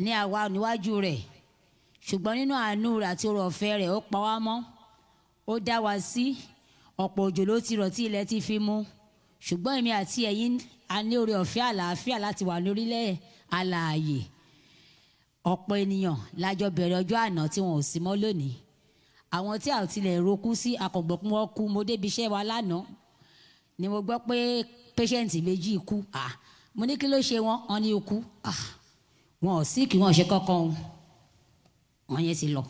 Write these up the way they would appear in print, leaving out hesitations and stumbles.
ní àwa níwájú rẹ̀, ṣùgbọ́n nínú àánú rẹ̀ àti oore ọ̀fẹ́ rẹ̀ ó pa wá mọ́, ó dá wa sí. Ọ̀pọ̀ òjò ló ti rọ̀ tí ilẹ̀ ti fi mú, ṣùgbọ́n èmi àti ẹ̀yin a ní oore ọ̀fẹ́ àlàáfíà láti wà lórílẹ̀ alààyè. Ọ̀pọ̀ ènìyàn lájọ bẹ̀rẹ̀ ọjọ́ àná tí wọn ò sí mọ́ lónìí. Àwọn tí a ò tilẹ̀ rokú sí akọ̀gbọ̀n wọn kú. Mo débi iṣẹ́ wa lánàá ni mo gbọ́ pé patient méjì kú. Mo ní kí ló ṣe wọ́n? Wọ́n ní ikú. Wọn ò sí kí wọ́n ṣe kankan, wọ́n yẹn ti lọ.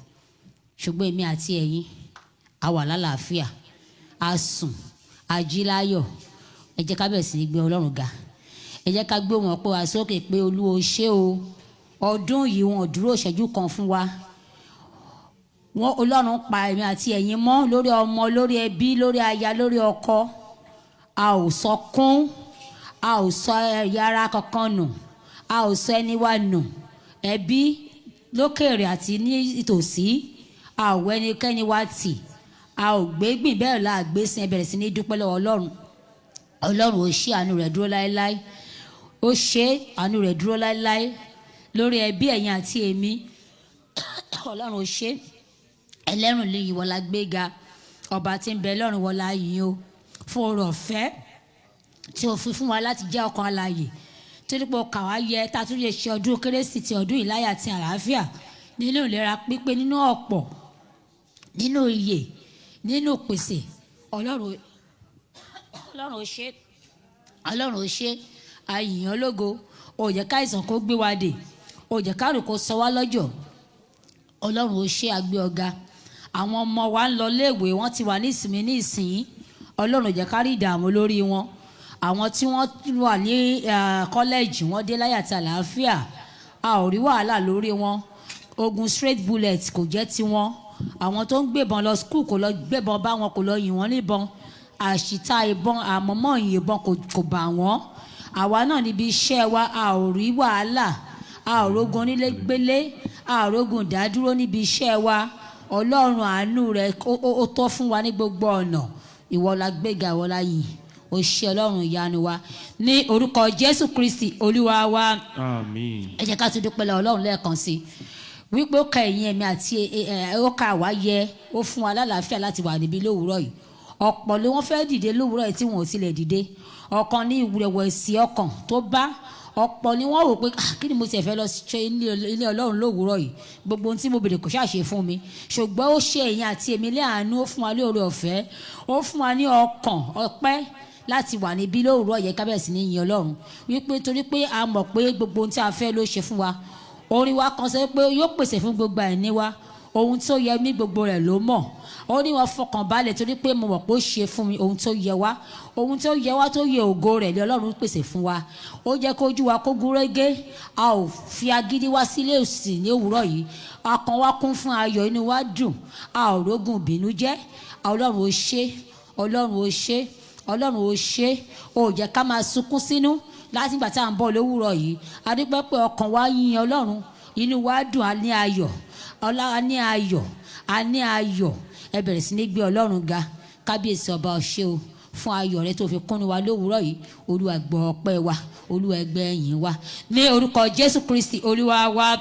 Ṣùgbọ́n èmi àti ẹ̀yin a wà lálàáfíà, a sùn, a jí láyọ̀. Ẹ jẹ́ ká bẹ̀rẹ̀ sí ní gbé Ọlọ́run ga. Ẹ jẹ́ ká gbé wọn pé wá sókè pé Olúwa o ṣé o. Ọdún yìí wọn ò dúró ìṣẹ́jú kan fún wa. Ọlọ́run pa èmi àti ẹ̀yin mọ́ lórí ọmọ, lórí ẹbí, lórí aya, lórí ọkọ. A ò sọkún, a ò sọ ẹ̀yà ara kankan nù, a ò sọ ẹni wa nù. Ẹbí lókèèrè àti ní ìtòsí, a ò wọ ẹnikẹ́ni wa tì, a ò gbégbìn bẹ́ẹ̀ la gbé sin. Ẹ bẹ̀rẹ̀ sí ní dúpẹ́ lọ́wọ́ Ọlọ́run. Ọlọ́run ó ṣe àánú rẹ̀ dúró láéláé. Ó ṣe àánú rẹ̀ dúró láéláé lórí ẹbí ẹ̀yin àti èmi. Ọlọ́run ó ṣe. Ẹlẹ́rùn lè yìn wọ́n la gbéga. Ọba tí ń bẹ lọ́run wọ́n la yìn o fún oore ọ̀fẹ́ tí o fi fún wa láti jẹ́ ọkàn alààyè. Torí pé ọkà wa yẹ tá a tún lè ṣe ọdún kérésì ti ọdún ìláyà àti àlàáfíà nínú ìlera pípé, nínú ọ̀pọ̀, nínú iyè, nínú pèsè. Ọlọ́run ó ṣe. Ọlọ́run ó ṣe. A yìn ọ́ lógo. Ó jẹ́ káìsàn kó gbé wa dè, ó jẹ́ kárùn kó sọ wá lọ́jọ́. Ọlọ́run ó ṣe, a gbé ọ ga. Àwọn ọmọ wa ń lọ léèwé, wọ́n ti wà ní ìsinmi ní ìsìn. Ọlọ́run ó jẹ́ ká rí ìdààmú lórí wọn. Àwọn tí wọ́n wà ní kọ́lẹ́ẹ̀jì wọ́n dé láyọ̀ àti àlàáfíà. A ò rí wàhálà lórí wọn. Ogun straight bullet kò jẹ́ tiwọn. Àwọn tó ń gbébọn lọ skul kò lọ gbébọn bá wọn, kò lọ yìn wọ́n níbọn. Àṣìta ìbọn, àmọ́mọ́ ìyìnbọn kò bà wọ́n. Àwa náà níbi iṣẹ́ wa a ò rí wàhálà, a ò rógun onílé gbélé, a ò rógun ìdádúró níbi iṣẹ́ wa. Ọlọ́run àánú rẹ̀ ó tọ́ fún wa ní gbogbo ọ̀nà. Ìwọ la gbéga, ìwọ la yìn. Ó ṣe Ọlọ́run ìyanu wa ní orúkọ Jésù Kristi Olúwa wa. Àmín. Ẹ jẹ́ ká tún dúpẹ́ lọ́wọ́ Ọlọ́run lẹ́ẹ̀kan sí wípé ó ka ẹ̀yin ẹ̀mí àti ó ka àwa yẹ, ó fún wa lálàáfíà láti wà níbí lówùúrọ̀ yìí. Ọ̀pọ̀ ló wọ́n fẹ́ dìde lówùúrọ̀ yìí tí wọn ò tilẹ̀ dìde. Ọ̀kan ní ìrẹ̀wẹ̀sì ọkàn tó bá. Ọ̀pọ̀ ni wọ́n rò pé kí ni mo ti fẹ́ lọ ṣe ilé Ọlọ́run lówùúrọ̀ yìí, gbogbo ohun tí mo bèrè kò ṣàṣe fún mi. Ṣùgbọ́n ó ṣe ẹ̀yin àti èmi lé àánú, ó fún wa lóore ọ̀fẹ́, ó fún wa ní ọkàn ọpẹ́ láti wà níbí lówùúrọ̀ yẹ ká bẹ̀rẹ̀ sí ní yin Ọlọ́run wípé torí pé a mọ̀ pé gbogbo ohun tí a fẹ́ ló ṣe fún wa. Orin wa kan sọ pé yóò pèsè fún gbogbo àìní wa, ohun tó yẹ mí gbogbo rẹ̀ ló mọ̀. Ó ní wọn fọkàn balẹ̀ torí pé mo mọ̀ pé ó ṣe fún mi ohun tó yẹ wá, ohun tó yẹ wá tó yẹ ògo rẹ̀ ni Ọlọ́run pèsè fún wa. Ó jẹ́ kó ojú wa kó gúnrégé. A ò fi agídí wá sílé òsì ní òwúrọ̀ yìí. Ọkàn wa kún fún ayọ̀, inú wa dùn. A ò rógun ìbínú jẹ́. Ọlọ́run ó ṣe. Ọlọ́run ó ṣe. Ọlọ́run ó ṣe. Ó jẹ́ ká máa sunkún sínú láti ìgbà tá à ń bọ̀ lówùúrọ̀ yìí. A dúpẹ́ pé ọkàn wa yin Ọlọ́run, inú wa dùn, a ní ayọ̀. A ní ayọ̀, a ní ayọ̀. Ẹ bẹ̀rẹ̀ sí ní gbé Ọlọ́run ga. Kábíyèsí ọba ó ṣé o fún ayọ̀ rẹ tó fi kúnni wa lówùúrọ̀ yìí. Olúwa gbọ́ ọpẹ́ wa, Olúwa gbọ́ ẹ̀yìn wa ní orúkọ Jésù Kristi Olúwa wa.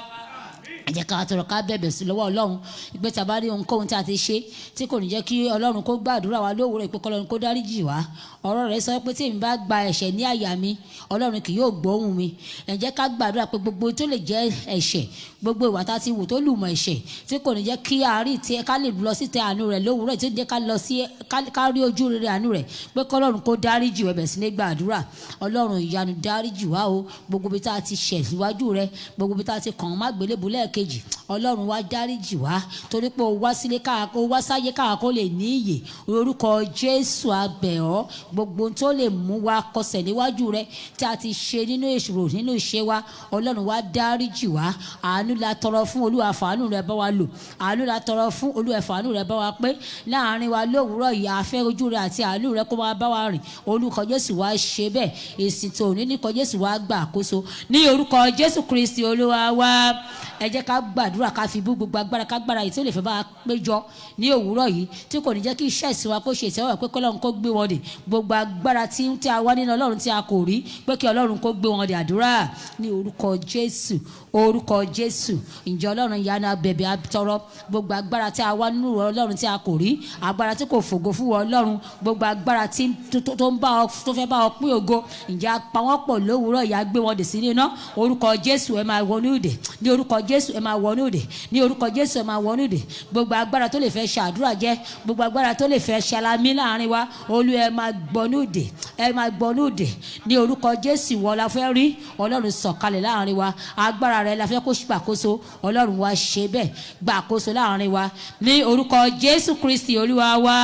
Ẹ jẹ́ ká tọrọ ká bẹ̀bẹ̀ sí lọ́wọ́ Ọlọ́run ìpè tá a bá rí ohunkóhun tí a ti ṣe tí kò ní jẹ́ kí Ọlọ́run kó gbàdúrà wa lówùúrọ̀ ìpè k'Ọlọ́run kó dáríjì wá. Ọ̀rọ̀ rẹ̀ sọ pé tí èmi bá gba ẹ̀ṣẹ̀ ní àyà mi, Ọlọ́run kì yóò gbóhùn mi. Ẹ jẹ́ ká gbàdúrà pé gbogbo tó lè jẹ́ ẹ̀ṣẹ̀, gbogbo ìwà tá ti wù tó lùmọ̀ ẹ̀ṣẹ̀ tí kò ní jẹ́ kí àárí tí ká lè lọ sí tẹ àánú rẹ̀ lówùúrọ̀ tí ó jẹ́ ká lọ sí ká rí ojú rere àánú rẹ̀ pé k'Ọlọ́run kó dáríjì wá. Bẹ̀rẹ̀ sí ní gbàdúrà. Ọlọ́run ìyanu dáríjì wá o. Gbogbo bí tá a ti ṣẹ̀ síwájú rẹ̀, gbogbo bí tá a ti kàn má gbélébùú lẹ́ẹ̀kejì, Ọlọ́run wá dáríjì wá torí pé o wá sílé káàkó wá sáyé káàkó lè ní ìyè. Orúkọ Jésù a bẹ̀ ọ́, gbogbo tó lè mú wa kọsẹ̀ níwájú rẹ tí a ti ṣe nínú ìṣòro nínú ìṣe wa, Ọlọ́run wá dáríjì wá. Àánú la tọrọ fún, Olúwa fàánú rẹ bá wa lò. Àánú la tọrọ fún, Olúwa fàánú rẹ bá wa pé láàrin wa lówùúrọ̀ yìí. A fẹ́ ojú rẹ àti àánú rẹ kó máa bá wa rìn. Orúkọ Jésù wá ṣe bẹ́ẹ̀. Èsì tó ní níkọ Jésù wá gbà àkóso ní orúkọ Jésù Kristi Olúwa wa. ẹ jẹ́ ká gbàdúrà ká fi bú gbogbo agbára kágbára yìí tí ó lè fẹ́ bá a péjọ ní òwúrọ̀ yìí tí kò ní jẹ́ kí iṣẹ́ ìsìn wa kó ṣe ìtẹ́wọ́ pé kí Ọlọ́run kó gbé wọn dè gbogbo agbára tí a wá nínú Ọlọ́run tí a kò rí pé kí Ọlọ́run kó gbé wọn dè àdúrà ní orúkọ Jésù orúkọ Jésù. Ǹjẹ́ Ọlọ́run ìyanu abẹ̀bẹ̀ atọrọ gbogbo agbára tí a wá nínú Ọlọ́run tí a kò rí agbára tí kò fògo fún Ọlọ́run gbogbo agbára tí tó fẹ́ bá ọ pín ògo ǹjẹ́ apá wọn pọ̀ lówùúrọ̀ ìyá gbé wọn dè sí iná orúkọ Jésù ẹ máa wọnú ìdè ní orúkọ Jésù ẹ máa wọnú ìdè ní orúkọ Jésù ẹ máa wọnú ìdè gbogbo agbára tó lè fẹ́ ṣàdúrà jẹ́ gbogbo agbára tó lè fẹ́ ṣalamí láàrin wa olú ẹ máa gbọnú ìdè ẹ máa gbọnú ìdè ní orúkọ Jésù wọ́n la fẹ́ rí Ọlọ́run sọ̀kalẹ̀ láàrin wa agbára rẹ la fẹ́ kó gbàkóso Ọlọ́run wa ṣe bẹ́ẹ̀ gbàkóso láàrin wa ní orúkọ Jésù Kristi Olúwa wa.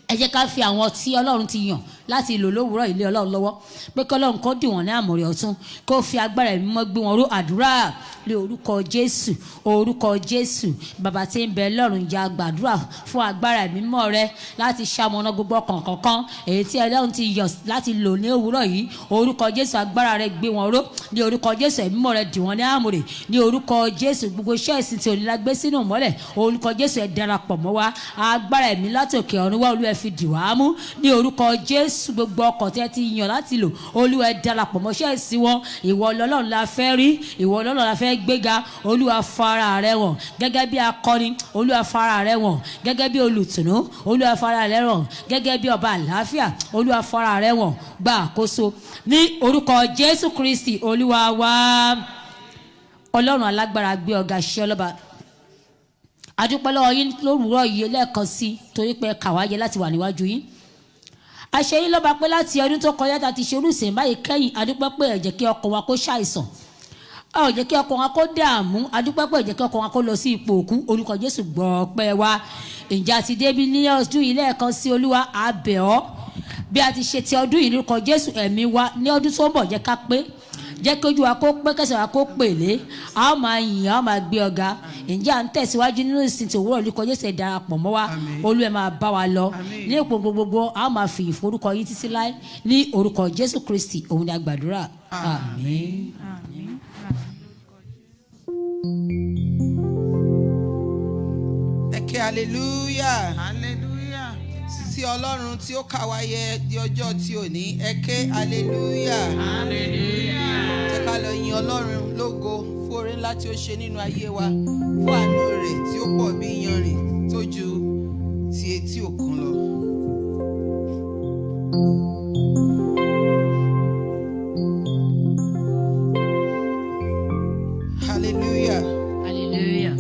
Ẹ jẹ́ ká fi àwọn tí Ọlọ́run ti yàn láti lò lówùúrọ̀ ilé Ọlọ́run lọ́wọ́ pé kí Ọlọ́run kó dì wọ́n ní àmọ̀rè ọ̀tún kó fi agbára ẹ̀mí mímọ́ gbé wọn ró àdúrà ní orúkọ Jésù orúkọ Jésù. Bàbá tí ń bẹ lọ́run jẹ́ gbàdúrà fún agbára ẹ̀mí mímọ́ rẹ láti ṣamọ̀nà gbogbo ọkàn kọ̀ọ̀kan èyí tí Ọlọ́run ti yàn láti lò ní òwúrọ̀ yìí orúkọ Jésù agbára rẹ gbé wọn ró ní orúkọ Jésù ẹ̀mí mímọ́ rẹ dì wọ́n ní àmọ̀rè ní orúkọ Jésù gbogbo iṣẹ́ ìsìn tí onílà gbé sínú mọ́lẹ̀ orúkọ Jésù ẹ darapọ̀ mọ́ wa agbára ẹ̀mí láti òkè ọ̀run wá Olúwa fi dì wá mú ní orúkọ Jésù gbogbo ọkàn tí ẹ ti yàn láti lò Olúwa ẹ darapọ̀ mọ́ṣẹ́ sí wọn ìwọ Ọlọ́run la fẹ́ rí ìwọ Ọlọ́run la fẹ́ gbéga Olúwa fara rẹ wọ̀n gẹ́gẹ́ bí akọni Olúwa fara rẹ wọ̀n gẹ́gẹ́ bí olùtùnú Olúwa fara rẹ wọ̀n gẹ́gẹ́ bí ọba àlàáfíà Olúwa fara rẹ wọ̀n gba àkóso ní orúkọ Jésù Kristi Olúwa wa. Ọlọ́run alágbára gbé ọ̀gá ṣe ọlọ́ba adúpẹ́ lọ́wọ́ yín lórúurọ̀ yìí lẹ́ẹ̀kan sí torí pé kàwáyé láti wà níwájú yín àṣẹ yín lọ́ba pé láti ọdún tó kọjá tá a ti ṣe olùsìn báyìí kẹ́yìn adúpẹ́ pé ẹ jẹ́ kí ọkàn wa kó ṣàìsàn ẹ ò jẹ́ kí ọkàn wa kó dààmú adúpẹ́ pé ẹ jẹ́ kí ọkàn wa kó lọ sí ipò òkú orúkọ Jésù gbọ́ ọpẹ́ wa. Ǹjẹ́ a ti débi ní ọdún yìí lẹ́ẹ̀kan sí Olúwa a bẹ̀ ọ́ bí a ti ṣe ti ọdún yìí lórúkọ Jésù ẹ̀mí wa ní ọdún tó ń bọ̀ jẹ́ ká pé jẹ́ kí ojú wa kó pé kẹsẹ̀ wa kó pèlé a ó máa yìn a ó máa gbé ọ̀gá. Ǹjẹ́ à ń tẹ̀síwájú nínú ìsìn tí òwúrọ̀ lórúkọ Jésù ẹ darapọ̀ mọ́ wa Olú ẹ máa bá wa lọ ní ipò gbogbogbò a ó máa fi ìforúkọ yín títí láé ní orúkọ Jésù Kristi òun ni a gbàdúrà àmín. Ẹ ké hallelujah hallelujah sí Ọlọ́run tí ó kà wá yẹ di ọjọ́ tí ò ní ẹ ké hallelujah hallelujah. Jẹ́ ká lọ yin Ọlọ́run lógo fún oore ńlá tí ó ṣe nínú ayé wa fún àánú rẹ̀ tí ó pọ̀ bí iyanrìn tó ju ti etí òkun lọ. Hallelujah. Hallelujah.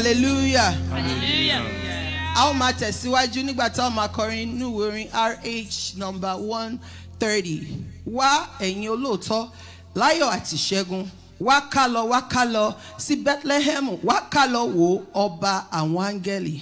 hallelujah. Hallelujah. A ó máa tẹ̀síwájú nígbà tá a máa kọrin nínú ìwé orin RH number 130. Wá ẹ̀yin olóòótọ́ láyọ̀ àti ṣẹ́gun. Wá ká lọ sí Bethlehem. Wá ká lọ wo ọba àwọn áńgẹ́lì.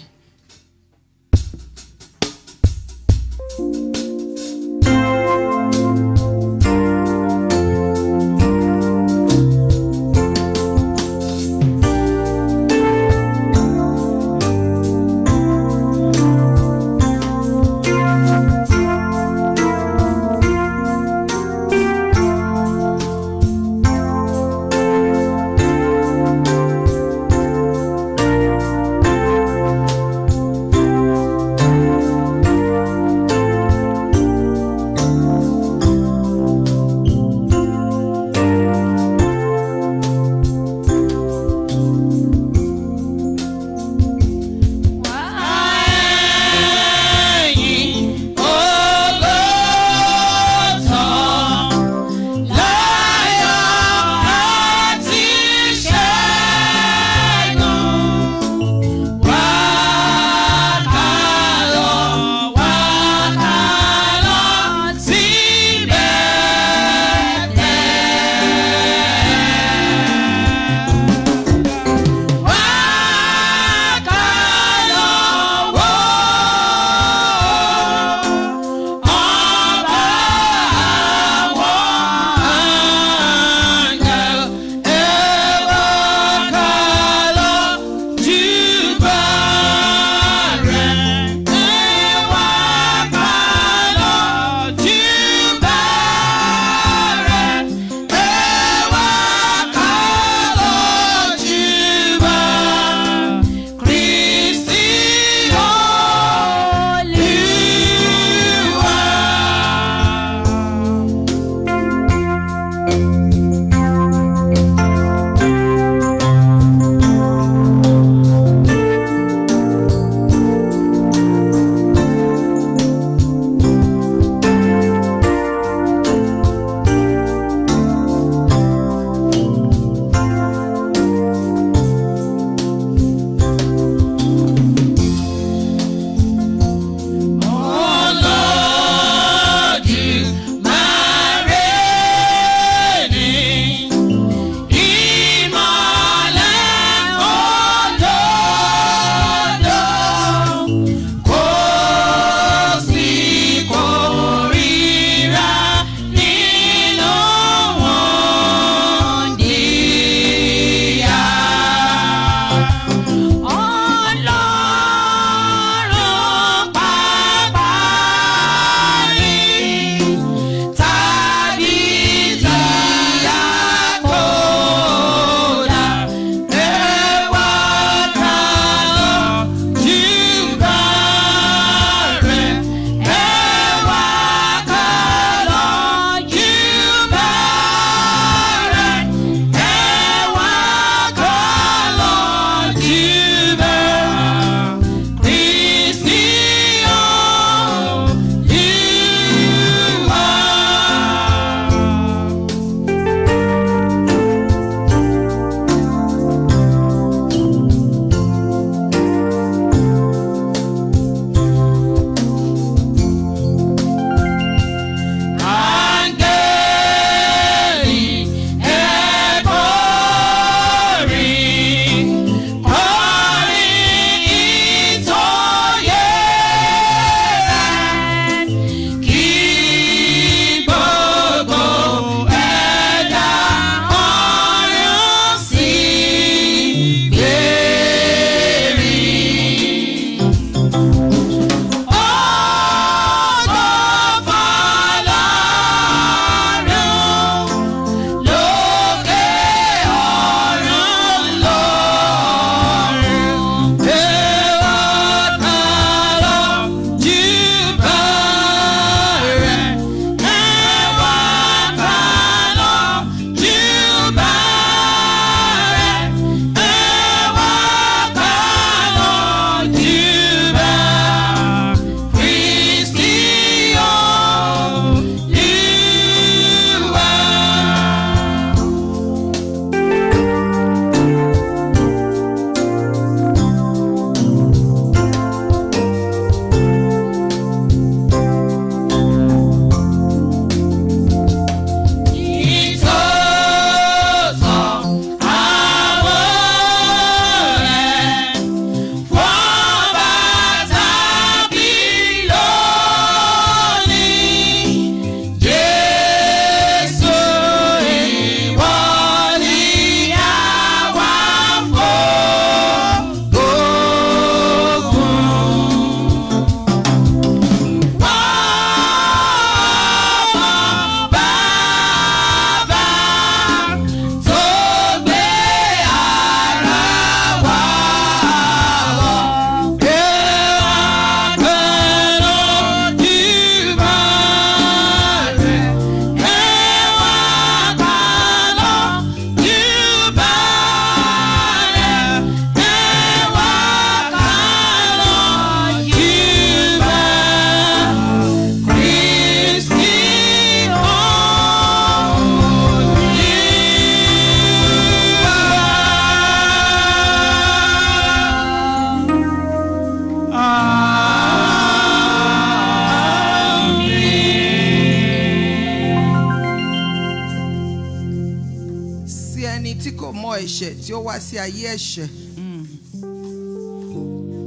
ẹni tí kò mọ ẹ̀ṣẹ̀ tí ó wá sí ayé ẹ̀ṣẹ̀.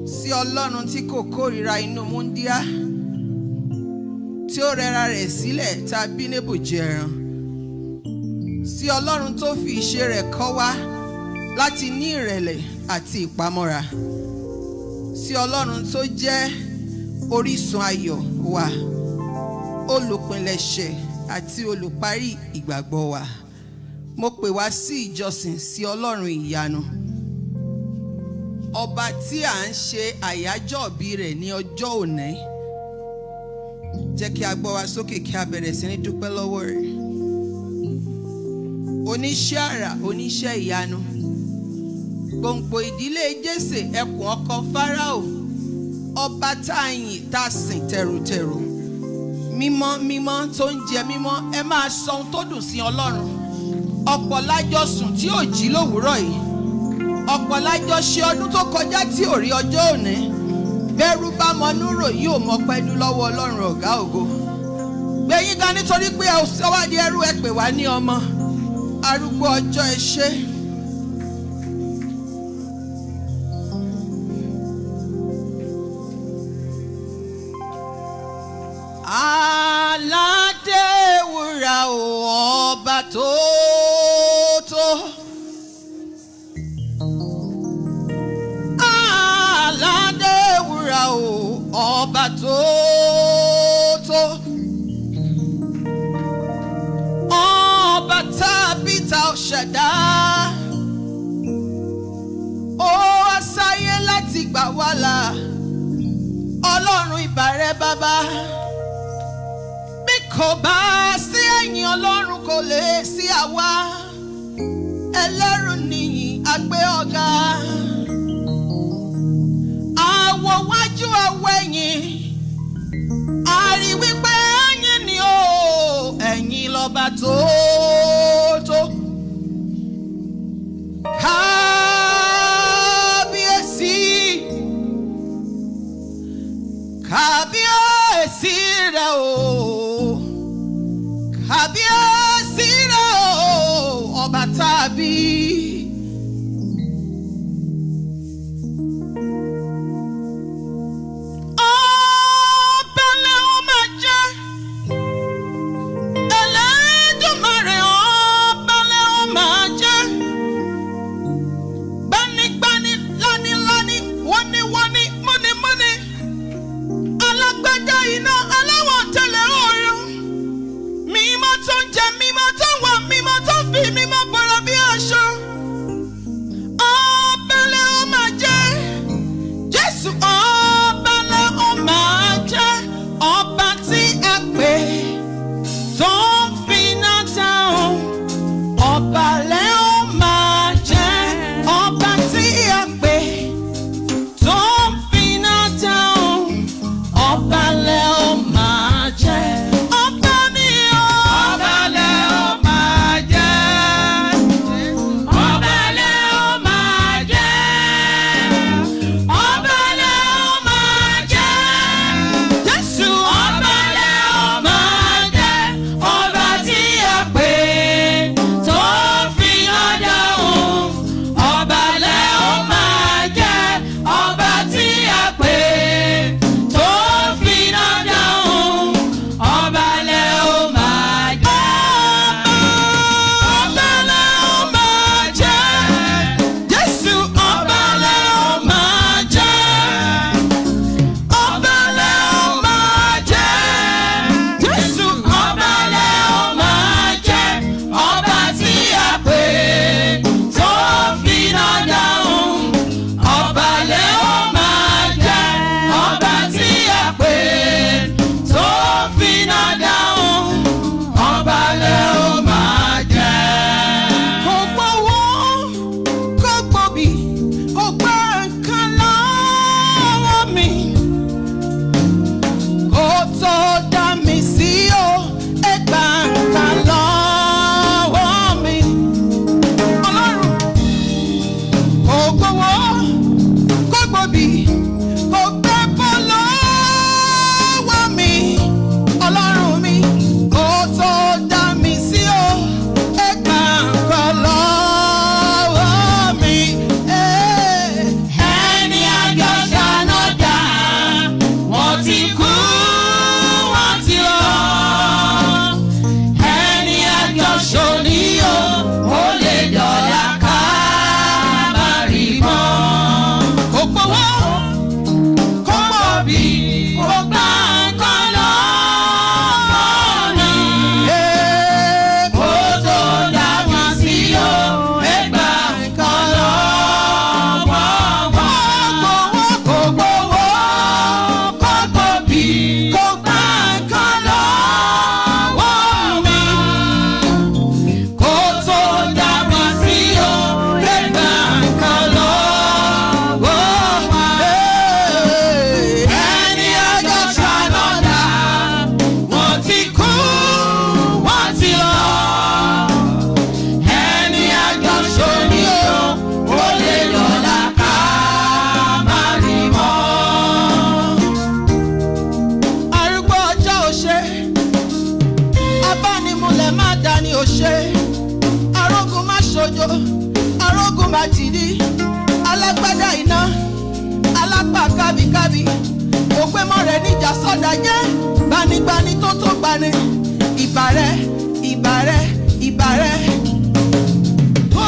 Sí Ọlọ́run tí kò kórìíra inú múndíá, tí ó rẹra rẹ̀ sílẹ̀ tá a bí níbòjì ẹran. Sí Ọlọ́run tó fi ìṣe rẹ̀ kọ́ wa láti ní ìrẹ̀lẹ̀ àti ìpamọ́ra. Sí Ọlọ́run tó jẹ́ orísun ayọ̀ wa, olùpilẹ̀ṣẹ̀ àti olùparí ìgbàgbọ́ wa. Mo pè wá sí ìjọsìn sí Ọlọ́run ìyanu, ọba tí à ń ṣe àyájọ́ ìbí rẹ̀ ní ọjọ́ òní. Jẹ́ kí a gbọ́ wa sókè kí a bẹ̀rẹ̀ sí ní dúpẹ́ lọ́wọ́ rẹ̀. Oníṣẹ́ àrà, oníṣẹ́ ìyanu, gbòǹgbò ìdílé Jésè, ẹkùn ọkọ Fáráò, ọba tá a yìn tá a sìn tẹ̀rùtẹ̀rù. Mímọ́ mímọ́ tó ń jẹ mímọ́, ẹ máa sọ ohun tó dùn sí Ọlọ́run. Ọ̀pọ̀ lájọ sùn tí ò jí lówùúrọ̀ yìí, ọ̀pọ̀ lájọ ṣe ọdún tó kọjá tí ò rí ọjọ́ òní. Bẹ́rù bá mọ núrò yìí ò mọ pẹ́ẹ́dú lọ́wọ́ Ọlọ́run ọ̀gá ògo. Gbẹ̀yìn gan nítorí pé ẹ ò sọ́wádìí ẹrú, ẹ pè wá ní ọmọ. Arúgbó ọjọ́ ẹ ṣé. Aládé wúrà ọba tó tó. Aládé wúrà ọba tó tó. Ọba tàbí ta ọ̀ṣẹ̀dá. Ó wá sáyé láti gbà wá là. Ọlọ́run ìbàrẹ̀ bàbá. Kò bá sí ẹ̀yìn Ọlọ́run kò lè sí àwa. Ẹlẹ́rù nìyí àgbé ọ̀gá. Àwọ̀ wájú àwọ̀ ẹ̀yìn. A rí wípé ẹ̀yìn ni ó. Ẹ̀yìn lọ́ba tó tó. Kábíyèsí. Kábíyèsí rẹ̀ o. Kábíyèsí rẹ̀ o, ọba tàbí. Ọba lẹ́ ó máa jẹ́. Ẹlẹ́dùmarè ọba lẹ́ ó máa jẹ́. Gbanigbani, lániláni, wọ́níwọ́ní, múnimúni. Alágbádá iná, aláwọ̀ tẹ̀lẹ̀ ọ̀run. Mímọ́ tó ń jẹ, mímọ́ tó ń wà, mímọ́ tó fi mímọ́ bọ̀rọ̀ bí aṣọ. Ọba lẹ́ ó máa jẹ́. Jésù ọba lẹ́ ó máa jẹ́. Ọba tí ẹ pè tó ń finá dáhùn. Ọba lẹ́ ó máa jẹ́. Ọba tí ẹ pè tó ń finá dáhùn. Ọba lẹ́ ó máa jẹ́. Ọba ni ó. Ọba lẹ́ ó máa jẹ́. má dání ò ṣe, arógun má ṣojo, arógun má tìdí, alágbádá iná, alápá kábíkábí, ògbémọ̀ rẹ̀ níjà sọ́dà jẹ́, gbanigbani tó tó gbani, ìbà rẹ̀, ìbà rẹ̀, ìbà rẹ̀. Tó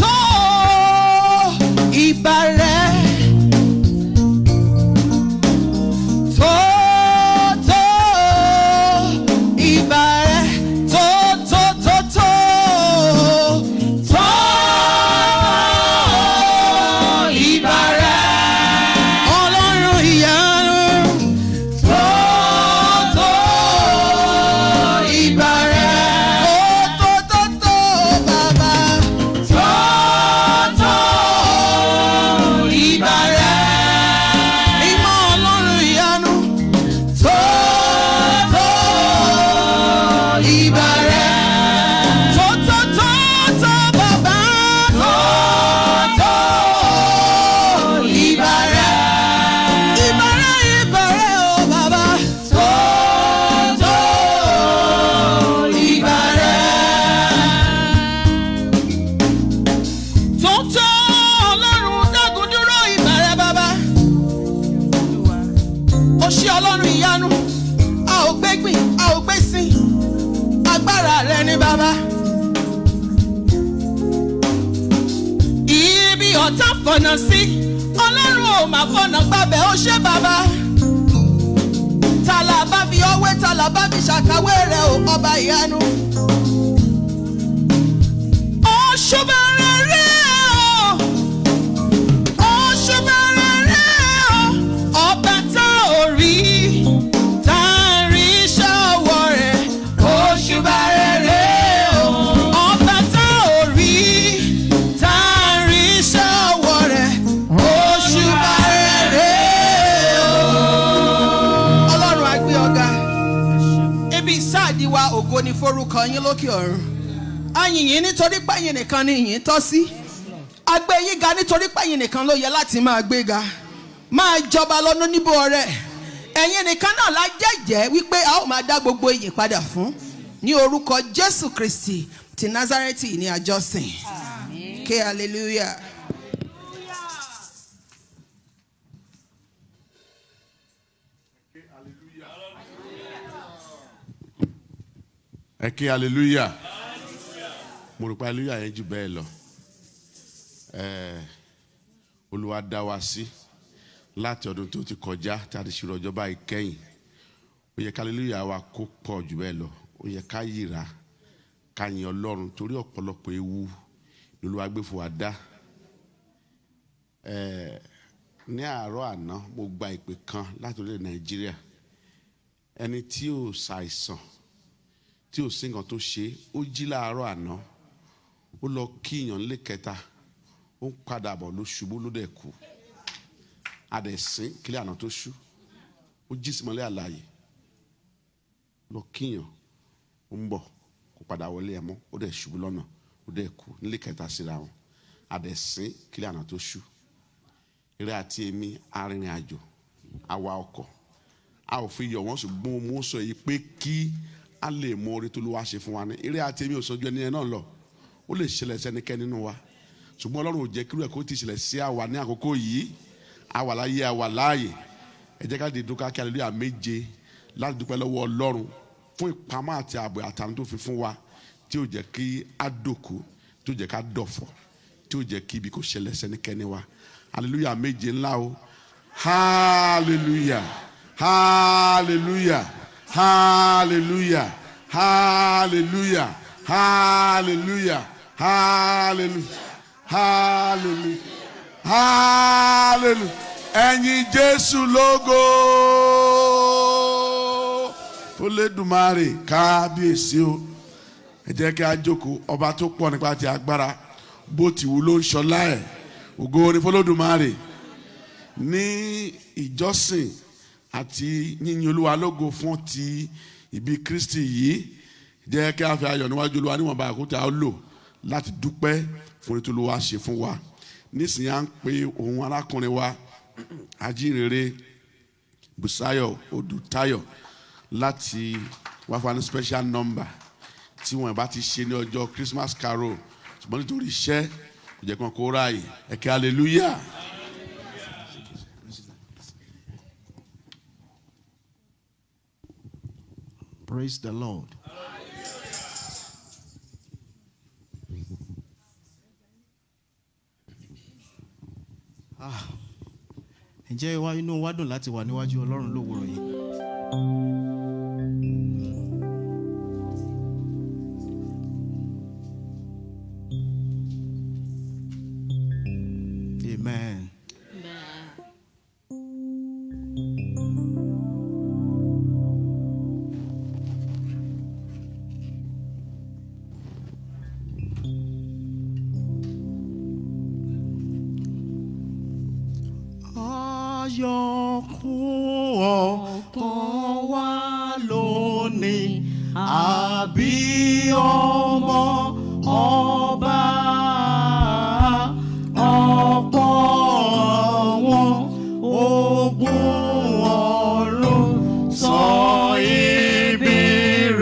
tó ìbà rẹ̀. Fọ̀nà sí Ọlọ́run ò máa fọ̀nà gbàbẹ̀ ó ṣe bàbá. Tàlà bá fi ọwé tàlà bá fi ṣàkàwé rẹ̀ ò ọba ìyanu. Ọ̀ṣùbà rere o, ọ̀ṣùbà rere o, ọba tá ò rí, tá a rí iṣẹ́ ọwọ́ rẹ̀. Ọ̀ṣùbà rere o, ọba tá ò rí, tá a rí iṣẹ́ ọwọ́ rẹ̀. Ọ̀ṣùbà rere o. Ọlọ́run á gbé ọ̀gá. Ibi ìsáàdì wa ògo ni forúkọ yín lókè ọ̀run. A yìn yín nítorí pẹ́yìn nìkan ni ìyìn tọ́ sí. A gbé yín ga nítorí pẹ́yìn nìkan ló yẹ láti máa gbé ga. Máa jọba lọ́nà níbo ọ̀rẹ́. Ẹ̀yin nìkan náà la jẹ́jẹ́ wípé a ó máa dá gbogbo ìyìn padà fún. Ní orúkọ Jésù Kristi ti Násárẹ́tì ní àjọsìn. Ké hallelujah. Ẹ ké hallelujah. Mo rò pé hallelujah yẹn jù bẹ́ẹ̀ lọ. Olúwa dá wa sí láti ọdún tó ti kọjá tí a ti ṣírò ọjọ́ báyìí kẹ́yìn. Ó yẹ ká hallelujah wa kó pọ̀ jù bẹ́ẹ̀ lọ. Ó yẹ ká yìrá ká yin Ọlọ́run torí ọ̀pọ̀lọpọ̀ ewu ni Olúwa gbé fún wa dá. Ní àárọ̀ àná mo gba ìpè kan láti orílẹ̀ Nàìjíríà. Ẹni tí ò ṣàìsàn tí ò sí nǹkan tó ṣe ó jí láàárọ̀ àná ó lọ kíyàn lé kẹta ó ń padà bọ̀ ló ṣubú ló dẹ̀ kú adẹ̀sín kílẹ̀ àná tó ṣú ó jí símọ́lẹ̀ àlàyé lọ kíyàn ó ń bọ̀ kó padà wọlé ẹ̀ mọ́ ó dẹ̀ ṣubú lọ́nà ó dẹ̀ kú nílé kẹta síra wọn adẹ̀sín kílẹ̀ àná tó ṣú eré àti èmi arìnrìn àjò àwa ọkọ̀ a ò fi yọ̀ wọ́n ṣùgbọ́n mo sọ yìí pé kí a lè mọ orí tó ló wá ṣe fún wa ní eré àti èmi ò sọjú ẹni yẹn náà lọ ó lè ṣẹlẹ̀ sẹ́nikẹ́ni nínú wa ṣùgbọ́n Ọlọ́run ò jẹ́ kí irú ẹ̀ kó ti ṣẹlẹ̀ sí àwa ní àkókò yìí àwa láyé àwa láàyè ẹ jẹ́ ká di dúkà kí hallelujah méje láti dúpẹ́ lọ́wọ́ Ọlọ́run fún ìpamọ́ àti ààbò àtàwọn tó fi fún wa tí ò jẹ́ kí á dòkú tí ò jẹ́ ká dọ̀fọ̀ tí ò jẹ́ kí ibi kò ṣẹlẹ̀ sẹ́nikẹ́ni wa hallelujah méje ńlá o hallelujah hallelujah. Hallelujah, hallelujah, hallelujah, hallelujah, hallelujah, hallelujah. Ẹ̀yin Jésù lógo. Olódùmarè kábíyèsí o. Ẹ jẹ́ kí a jókòó ọba tó pọ̀ nípa ti agbára bó ti wù ló ń ṣọlá ẹ̀. Ògo ni f'Olódùmarè. Ní ìjọsìn àti yíyin Olúwa lógo fún ti ìbí Kristi yìí jẹ́ kí a fi ayọ̀ níwájú Olúwa níwọ̀nba àkótá ó lò láti dúpẹ́ fún ètò Olúwa ṣe fún wa nísìnyí à ń pe òun arákùnrin wa ajínrere Bùsáyọ̀ Odùtáyọ̀ láti wá fún wa ní special number tí wọ́n bá ti ṣe ní ọjọ́ Christmas carol ṣùgbọ́n nítorí iṣẹ́ kò jẹ́ kán kó ráàyè ẹ ké hallelujah. Praise the Lord. Ǹjẹ́ inú wa dùn láti wà níwájú Ọlọ́run lówùúrọ̀ yìí? Amen. Ayọ̀ kún ọkàn wa lónìí, àbí ọmọ ọba. Ọ̀pọ̀ àwọn ogun ọ̀run sọ ibi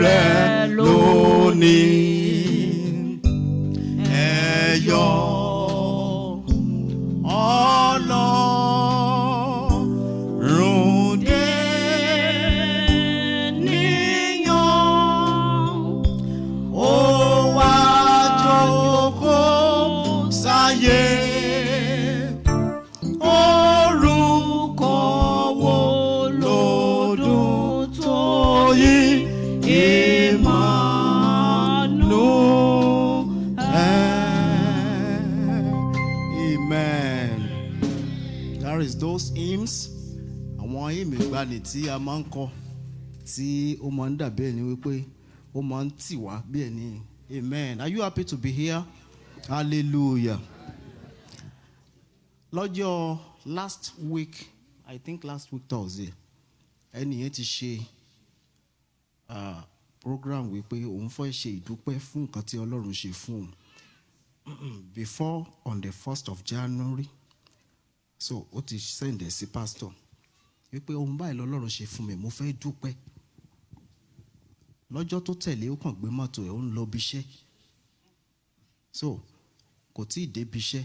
rẹ̀ lónìí. Ẹ yọ̀ Ọlọ́run dé níyàn, ó wá jókòó sáyé. Orúkọ wo ló dùn tó yìí? Amen. That is those hymns. Àwọn hymn ìgbàanì tí a máa ń kọ tí ó máa ń dàbí ẹni wípé ó máa ń tì wá bí ẹni. Amen. Are you happy to be here? Hallelujah. Lọ́jọ́ last week, I think last week Thursday, ẹni yẹn ti ṣe program wípé òun fẹ́ ṣe ìdúpẹ́ fún nǹkan tí Ọlọ́run ṣe fún òun before on the 1st of January. So ó ti send ẹ̀ sí pastor wípé ohun báyìí lọ́lọ́run ṣe fún mi, mo fẹ́ dúpẹ́. Lọ́jọ́ tó tẹ̀lé ó kàn gbé mọ́tò ẹ̀ ó ń lọ bí iṣẹ́. So kò tí ì débi iṣẹ́,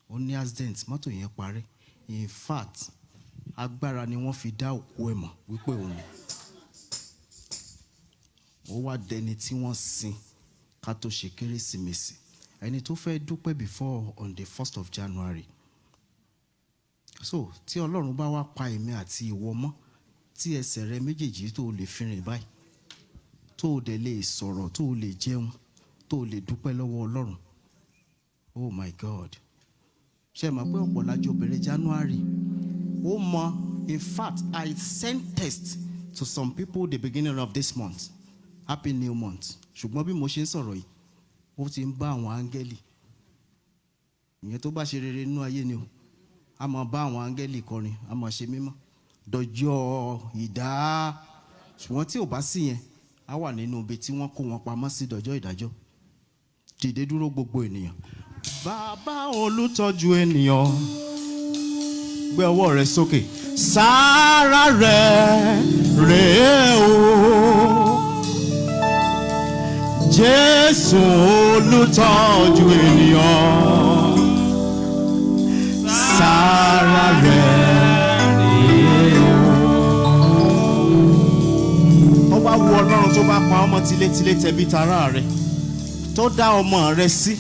ó ní accident, mọ́tò yẹn parẹ́. In fact, agbára ni wọ́n fi dá òkú ẹ̀ mọ̀ wípé òun ó wá dẹni tí wọ́n sin ká tó ṣe Kérésìmesì. Ẹni tó fẹ́ dúpẹ́ before on the 1st of January. So tí Ọlọ́run bá wá pa èmi àti ìwọ mọ́, tí ẹsẹ̀ rẹ méjèèjì tó lè fi rìn báyìí, tó dẹ̀ lè sọ̀rọ̀, tó lè jẹun, tó lè dúpẹ́ lọ́wọ́ Ọlọ́run. Oh my God. Ṣé ẹ mọ̀ pé ọ̀pọ̀ lájọ bẹ̀rẹ̀ January? Ó mọ, in fact, I sent text to some people the beginning of this month. Happy new month. Ṣùgbọ́n bí mo ṣe ń sọ̀rọ̀ yìí, ó ti ń bá àwọn áńgẹ́lì. Ìyẹn tó bá ṣe rere nínú ayé ni o. A máa bá àwọn áńgẹ́lì kọrin, a máa ṣe mímọ́. Dọjọ́ ìdá. Ṣùgbọ́n tí ò bá sí yẹn, a wà nínú ibi tí wọ́n kó wọn pamọ́ sí dọjọ́ ìdájọ́. Dìde dúró gbogbo ènìyàn. Bàbá olùtọ́jú ènìyàn, gbé ọwọ́ rẹ sókè. Sára rẹ̀ rèé o. Jésù olùtọ́jú ènìyàn. Sára rẹ̀ rèé o. Ó bá wu Ọlọ́run tó bá pa ọmọ tilétilé tẹbí tará rẹ̀, tó dá ọmọ rẹ̀ sí,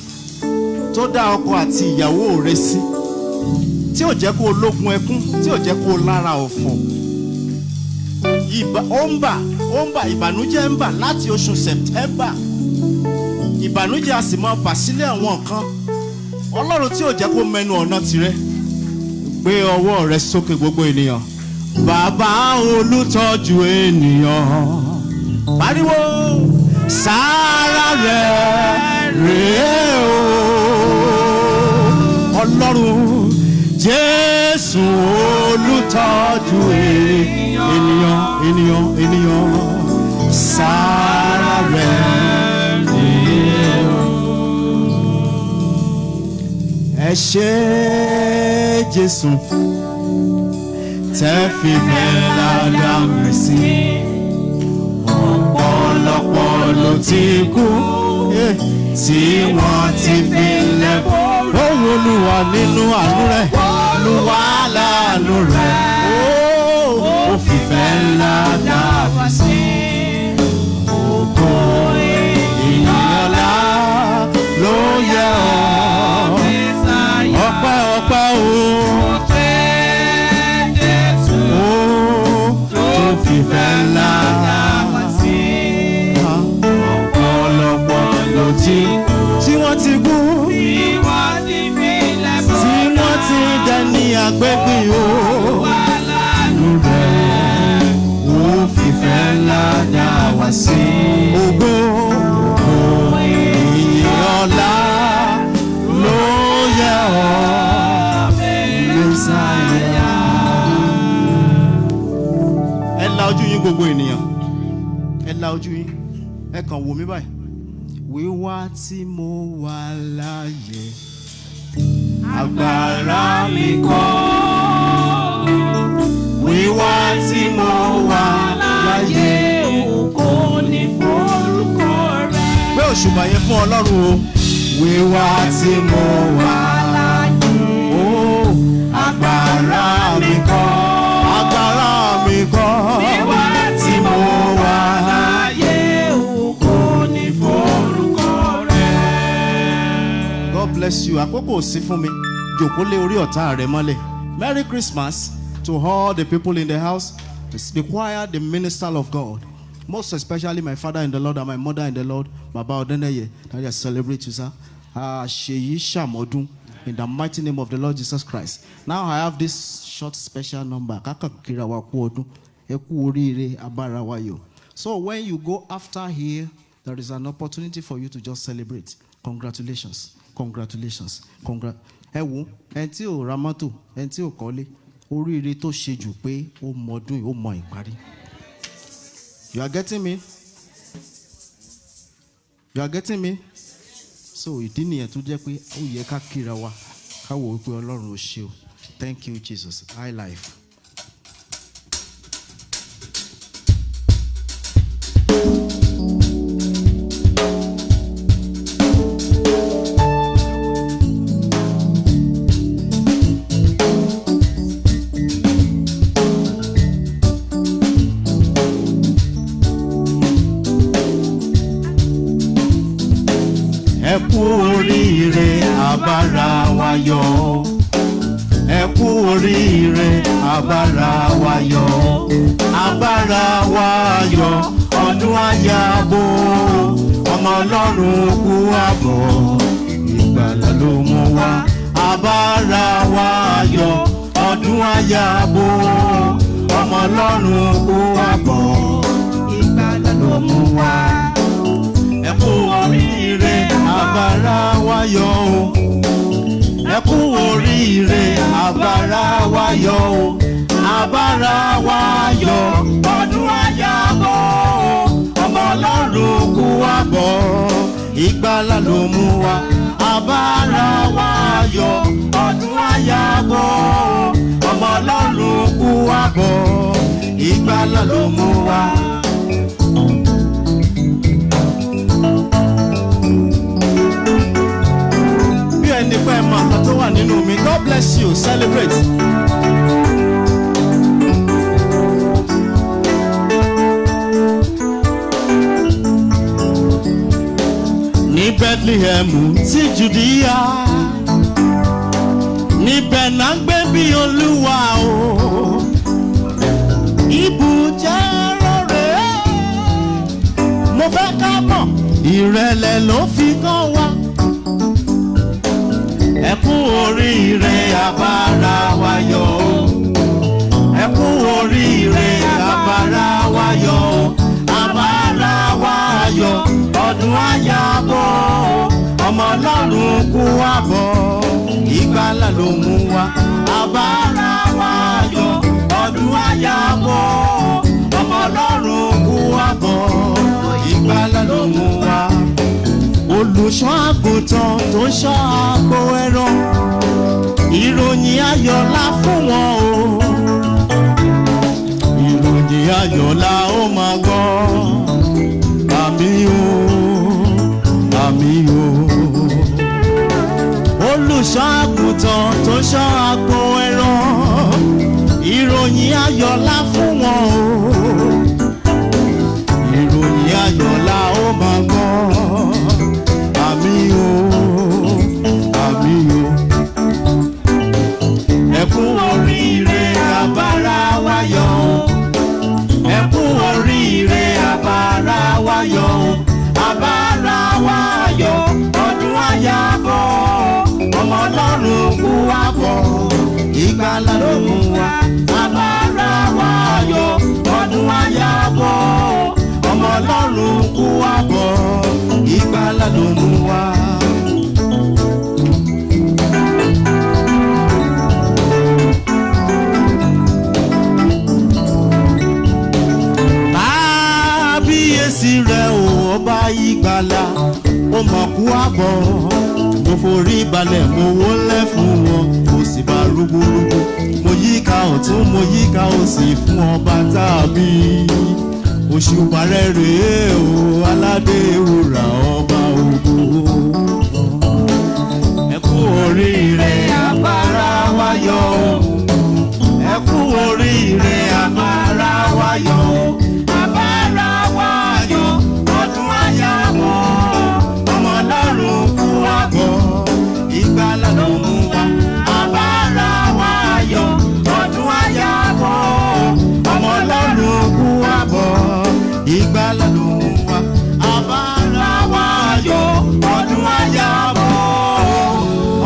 tó dá ọkọ àti ìyàwó rẹ̀ sí, tí ò jẹ́ kó lógun ẹkún, tí ò jẹ́ kó lára ọ̀fọ̀. Ó ń bà ìbànújẹ́ ń bà láti oṣù September. Ìbànújẹ́ a sì máa bà sílẹ̀ àwọn kan. Ọlọ́run tí ò jẹ́ kó mẹ́nu ọ̀nà tirẹ̀. Gbé ọwọ́ rẹ sókè gbogbo ènìyàn. Bàbá olùtọ́jú ènìyàn. Pariwo, sára rẹ̀ rèé o. Ọlọ́run Jésù olùtọ́jú ènìyàn. Sára rẹ̀ rèé o. Ẹ ṣé Jésù tẹ́ fi fẹ́ ládàá mi sí. Ọ̀pọ̀lọpọ̀ ló ti kú tí wọ́n ti fi lẹ́bọ̀. Ó wo Olúwa nínú àánú rẹ̀, Olúwa láàánú rẹ̀, ó fìfẹ́ ńlá dá wa sí. Ògo ìyìn ọlá ló yẹ ọ́, ọpẹ́ ọpẹ́ o. Fìfẹ́ ńlá dá wa sí. Ọ̀pọ̀lọpọ̀ ló tí wọ́n ti kú, tí wọ́n ti fi lẹ́bọ̀, tí wọ́n ti dẹni àgbégbìn o. Wà lánú rẹ̀, ó fìfẹ́ ńlá dá wa sí. Ògo ìyìn ọlá ló yẹ ọ́, Mèsáyà. Ẹ la ojú yín gbogbo ènìyàn, ẹ la ojú yín, ẹ kàn wò mí báyìí. Wíwá tí mo wà láàyè agbára mi kọ́, wíwá tí mo wà láàyè ògo ni forúkọ rẹ̀. Pé òṣùbà yẹn fún Ọlọ́run o. Wíwá tí mo wà láàyè agbára mi kọ́, agbára mi kọ́. Wíwá tí mo wà láàyè ògo ni forúkọ rẹ̀. God bless you. Àkókò sí fún mi. Jòkó lé orí ọ̀tá rẹ̀ mọ́lẹ̀. Merry Christmas to all the people in the house, the choir, the minister of God. Most especially my father in the Lord and my mother in the Lord, Baba Odeneye. That I celebrate you, sir. Sheyi Shamodun. In the mighty name of the Lord Jesus Christ. Now I have this short special number. So when you go after here, there is an opportunity for you to just celebrate. Congratulations. Congratulations. Enti o ramato, enti o kọ́lé, oríire tó ṣe jù pé ó mọdún ó mọ ìparí. You are getting me? You are getting me? So ìdí nìyẹn tó jẹ́ pé ó yẹ ká kíra wa ká wò pé Ọlọ́run ó ṣe o. Thank you Jesus. High life. Ẹ kú oríire abára wa yọ̀, ẹ kú oríire abára wa yọ̀, abára wa yọ̀, ọdún àyàbò, ọmọ Ọlọ́run kú àbọ̀, ìgbàlà ló mú wá. Abára wa yọ̀, ọdún àyàbò, ọmọ Ọlọ́run kú àbọ̀, ìgbàlà ló mú wá. Ẹ kú oríire abára wa yọ̀ o, ẹ kú oríire abára wa yọ̀ o, abára wa yọ̀, ọdún àyàbọ̀, ọmọ Ọlọ́run kú àbọ̀, ìgbàlà ló mú wá. Abára wa yọ̀, ọdún àyàbọ̀, ọmọ Ọlọ́run kú àbọ̀, ìgbàlà ló mú wá. Ẹni pé ẹ mọ nǹkan tó wà nínú mi. God bless you. Celebrate. Ní Bethlehem ti Judea, níbẹ̀ náà gbé bí Olúwa o. Ibùjẹ́ rere, mo fẹ́ ká mọ̀, ìrẹ̀lẹ̀ ló fi kọ́ wa. Ẹ kú oríire abára wa yọ̀ o, ẹ kú oríire abára wa yọ̀ o, abára wa yọ̀, ọdún àyàbọ̀, ọmọ Ọlọ́run kú àbọ̀, ìgbàlà ló mú wá. Abára wa yọ̀, ọdún àyàbọ̀, ọmọ Ọlọ́run kú àbọ̀, ìgbàlà ló mú wá. Olùṣọ́ àgùntàn tó ṣọ́ agbo ẹran, ìròyìn ayọ̀ la fún wọn o, ìròyìn ayọ̀ la ó máa gbọ́. àmì o, àmì o. Olùṣọ́ àgùntàn tó ṣọ́ agbo ẹran, ìròyìn ayọ̀lá fún wọn o. Ìròyìn ayọ̀lá ó máa gbọ́. Àmì o, àmì o. Ẹ kú oríire àbára wa yọ̀ o. Ẹ kú oríire àbára wa yọ̀ o. Àbára wa yọ̀ ọdún àyàbọ̀. Ọmọ Ọlọ́run kú wá bọ̀. Ìgbàlà ló mú wa. Àbára wa yọ̀ ọdún àyàbọ̀. Ọmọ Ọlọ́run kú wá bọ̀. Ìgbàlà ló mú wa. Kábíyèsí rẹ̀ o ọba ìgbàlà, ó mọ̀ kú àbọ̀. Mo forí balẹ̀ mo wólẹ̀ fún wọn, mo sì bá rúgbúrúgbú. Mo yíká ọ̀tún mo yíká òsì fún ọba tàbí. Òṣùpá rẹ̀ rèé o aládé wúrà ọba ògo. Ẹ kú oríire àbára wa yọ̀ o. Ẹ kú oríire àbára wa yọ̀ o. Àbára wa yọ̀ ọdún àyàbọ̀. Ọmọ Ọlọ́run kú wá bọ̀. Ìgbàlà ló mú wa. Àbára wa yọ̀ ọdún àyàbọ̀. Ọmọ Ọlọ́run kú wá bọ̀. Ìgbàlà ló mú wa. Àbára wa yọ̀ ọdún àyàbọ̀.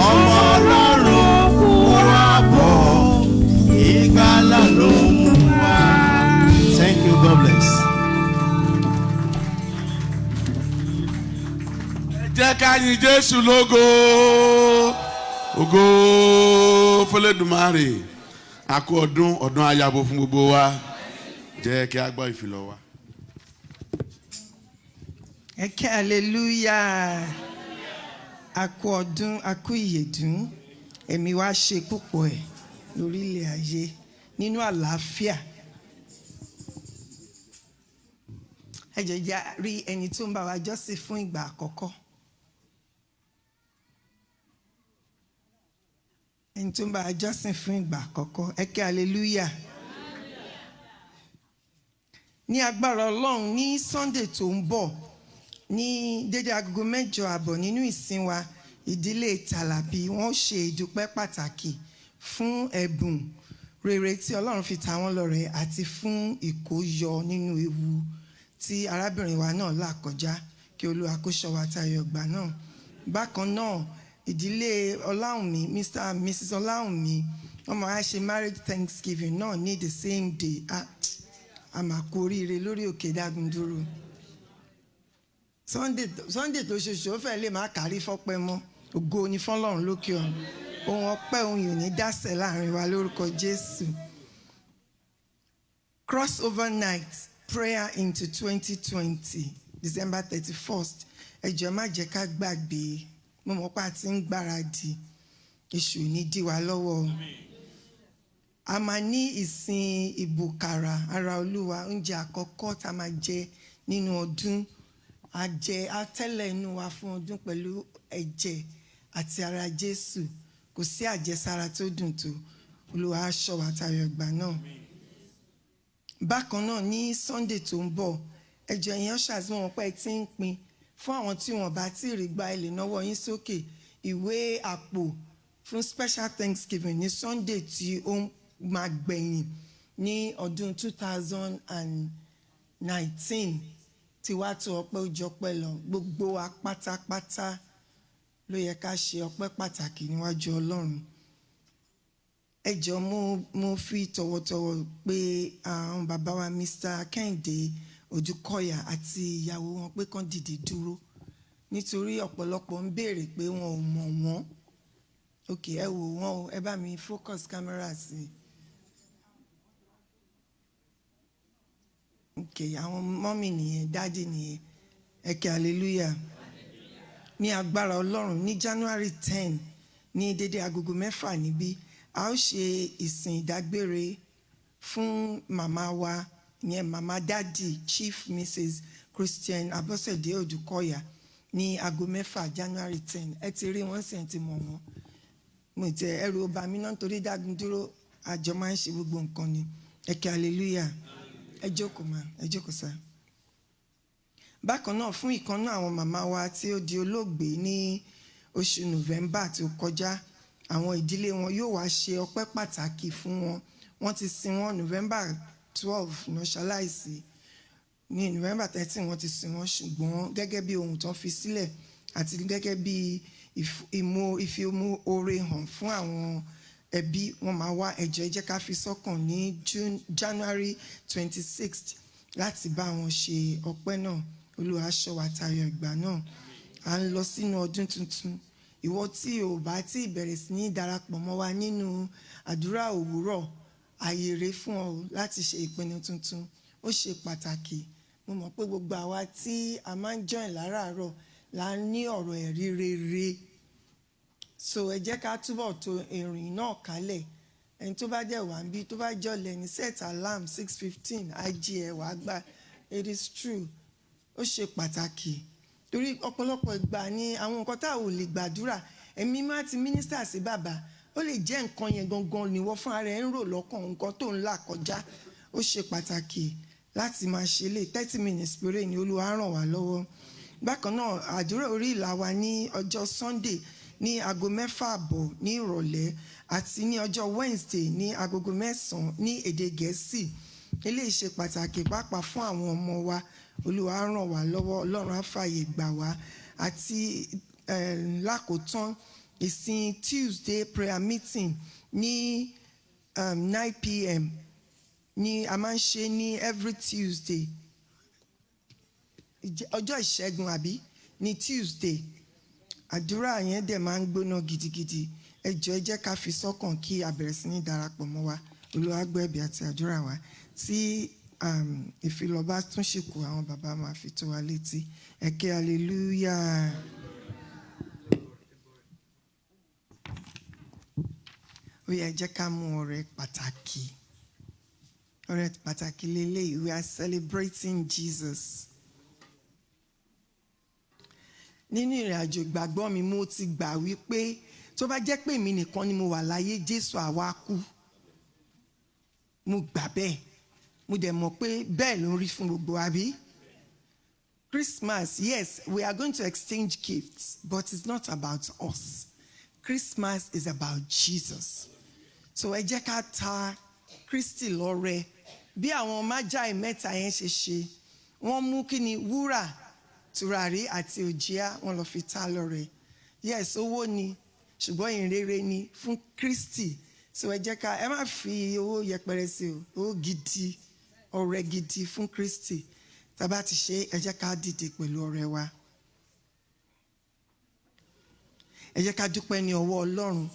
Ọmọ Ọlọ́run kú wá bọ̀. Ìgbàlà ló mú wa. Thank you, God bless. Jẹ́ ká yìn Jésù lógo. Ògo f'Olódùmarè. A kú ọdún àyàbọ̀ fún gbogbo wa. Jẹ́ kí a gbọ́ ìfilọ̀ wa. Ẹ kẹ́ hallelujah. A kú ọdún, a kú ìyèdún. Ẹ̀mí wa ṣe púpọ̀ ẹ̀ lórílẹ̀ ayé nínú àlàáfíà. Ẹ jẹ́ jẹ́ rí ẹni tó ń bá wa jọ́sìn fún ìgbà àkọ́kọ́. Ẹni tó ń bá wa jọ́sìn fún ìgbà àkọ́kọ́. Ẹ kẹ́ hallelujah. Ní agbára Ọlọ́run ní Sunday tó ń bọ̀ ní dédé agogo 8:30 nínú ìsìn wa ìdílé Tàlàbí wọ́n ṣe ìdúpẹ́ pàtàkì fún ẹ̀bùn rere tí Ọlọ́run fi ta wọ́n lọ́rẹ àti fún ìkóyọ nínú ewu tí arábìnrin wa náà là kọjá kí Olúwa kó ṣọ́ wa tayọ ìgbà náà. Bákan náà ìdílé Ọláùnmí Mr. and Mrs. Ọláùnmí wọ́n máa ṣe marriage Thanksgiving náà ní the same day. A máa kú oríire lórí òkè Dágúndúró. Sunday tó ṣoṣo ó fẹ́ lè má kárí fọ́pẹ́ mọ́. Ògo ni fọ́lọ́run lókè ọ̀run. Ohun ọpẹ́ ohun yìí ò ní dásẹ̀ láàrin wa lórúkọ Jésù. Crossover night prayer into 2020 December 31st. Ẹ jọ̀ọ́ má jẹ́ ká gbàgbé. Mo mọ̀ pé a ti ń gbáradì. Èṣù ní dí wa lọ́wọ́. A máa ní ìsìn ìbùkàrà ara Olúwa, oúnjẹ àkọ́kọ́ tá a máa jẹ nínú ọdún. A jẹ atẹ́lẹ̀ inú wa fún ọdún pẹ̀lú ẹ̀jẹ̀ àti ara Jésù. Kò sí àjẹsára tó dùn tó. Olúwa á ṣọ́ wa tayọ ìgbà náà. Bákan náà ní Sunday tó ń bọ̀, ẹ jọ̀ọ́ ẹ̀yin ushers mọ̀ pé ẹ ti ń pín fún àwọn tí wọ́n bá ti rí gba ẹ lè náwó yín sókè ìwé àpò fún special Thanksgiving ní Sunday tí ó máa gbẹ̀yìn ní ọdún 2019 tí wàá tó ọpẹ́ ojú ọpẹ́ lọ. Gbogbo wa pátápátá ló yẹ ká ṣe ọpẹ́ pàtàkì níwájú Ọlọ́run. Ẹ jọ̀ọ́ mo fi tọ̀wọ̀tọ̀wọ̀ pé àwọn bàbá wa Mr. Kẹ́hìndé Ojúkọ̀yà àti ìyàwó wọn pé kán dìde dúró nítorí ọ̀pọ̀lọpọ̀ ń béèrè pé wọn ò mọ̀ wọ́n. Ok, ẹ wò wọ́n o, ẹ bá mi focus camera sí. Ok, àwọn mọ́mì nìyẹn, dádì nìyẹn. Ẹ kẹ́ hallelujah. Ní agbára Ọlọ́run ní January 10 ní dédé agogo 6 níbí a ó ṣe ìsìn ìdágbére fún màmá wa ìyẹn màmá dádì Chief Mrs. Christian Abọ́sẹ̀dé Odùkọ̀yà ní aago 6 January 10. Ẹ ti rí wọn sì ti mọ̀ wọ́n. Mo tẹ ẹrù ọba mi náà nítorí Dágúndúró àjọ máa ń ṣe gbogbo nǹkan ni. Ẹ kí hallelujah. Ẹ jókòó ma, ẹ jókòó sá. Bákan náà fún ìkan náà àwọn màmá wa tí ó di olóògbé ní oṣù November tó kọjá, àwọn ìdílé wọn yóò wá ṣe ọpẹ́ pàtàkì fún wọn. Wọ́n ti sin wọn November 12 náà ṣaláìsí. Ní November 13 wọ́n ti sin wọn, ṣùgbọ́n gẹ́gẹ́ bí ohun tó fi sílẹ̀ àti gẹ́gẹ́ bí ìfi oore hàn fún àwọn ẹbí, wọn máa wá ẹ jẹ́ ká fi sọ́kàn ní January 26 láti bá wọn ṣe ọpẹ́ náà. Olúwa ṣọ́ wa tayọ ìgbà náà. À ń lọ sínú ọdún tuntun. Ìwọ tí ò bá tí bẹ̀rẹ̀ sí ní darapọ̀ mọ́ wa nínú àdúrà òwúrọ̀, àyè rèé fún ọ láti ṣe ìpinnu tuntun. Ó ṣe pàtàkì. Mo mọ̀ pé gbogbo àwa tí a máa ń join láràárọ̀ la ní ọ̀rọ̀ ẹ̀rí rere. So ẹ jẹ́ ká túbọ̀ tò ìrìn náà kálẹ̀. Ẹni tó bá dẹ̀ wá ń bí tó bá jọ̀lẹ̀ ní set alarm 6:15 IG ẹ̀ wá gbà. It is true. Ó ṣe pàtàkì. Torí ọ̀pọ̀lọpọ̀ ìgbà ni àwọn nǹkan tá ò lè gbàdúrà. Ẹ̀mí máa ti mínísítà sí bàbá. Ó lè jẹ́ nǹkan yẹn gangan ni wọ́n fúnra rẹ̀ ń rò lọ́kàn nǹkan tó ń là kọjá. Ó ṣe pàtàkì láti máa ṣe lè 30 minutes péré ni Olúwa ràn wá lọ́wọ́. Bákan náà àdúrà orí ìlà wa ní ọjọ́ Sunday ní aago 6:30 ní ìrọ̀lẹ́ àti ní ọjọ́ Wednesday ní agogo 9 ní èdè Gẹ̀ẹ́sì. Eléyìí ṣe pàtàkì pàápàá fún àwọn ọmọ wa. Olúwa ràn wá lọ́wọ́, Ọlọ́run á fààyè gbà wá. Àti lákòótán ìsìn Tuesday prayer meeting ní 9 p.m. ní a máa ń ṣe ní every Tuesday. Ọjọ́ ìṣẹ́gun àbí ní Tuesday. Àdúrà yẹn dẹ̀ máa ń gbóná gidigidi. Ẹ jọ̀ọ́ ẹ jẹ́ ká fi sọ́kàn kí a bẹ̀rẹ̀ sí ní darapọ̀ mọ́ wa. Olúwa gbọ́ ẹ̀bẹ̀ àti àdúrà wa. Tí ìfilọ́ba tún ṣìkù àwọn bàbá máa fi tó wa létí. Ẹ ké hallelujah. Ó yẹ jẹ́ ká mú ọrẹ pàtàkì. Ọrẹ pàtàkì lélẹ́yìí. We are celebrating Jesus. Nínú ìrìn àjò ìgbàgbọ́ mi mo ti gbà wípé tó bá jẹ́ pé èmi nìkan ni mo wà láyé, Jésù àwa kú. Mo gbà bẹ́ẹ̀. Mo dẹ̀ mọ̀ pé bẹ́ẹ̀ ló ń rí fún gbogbo àbí. Christmas, yes, we are going to exchange gifts, but it's not about us. Christmas is about Jesus. So ẹ jẹ́ ká ta Kristi lọ́rẹ. Bí àwọn májáì mẹ́ta yẹn ṣe ṣe, wọ́n mú kí ni wúrà, tùràrí àti òjìá, wọ́n lọ fi ta lọ́rẹ. Yes, owó ni, ṣùgbọ́n ìrere ni fún Kristi. So ẹ jẹ́ ká, ẹ má fi owó yẹpẹrẹ sí o, owó gidi, ọrẹ gidi fún Kristi. Tá bá ti ṣe, ẹ jẹ́ ká dìde pẹ̀lú ọrẹ wa. Ẹ jẹ́ ká dúpẹ́ ní ọwọ́ Ọlọ́run.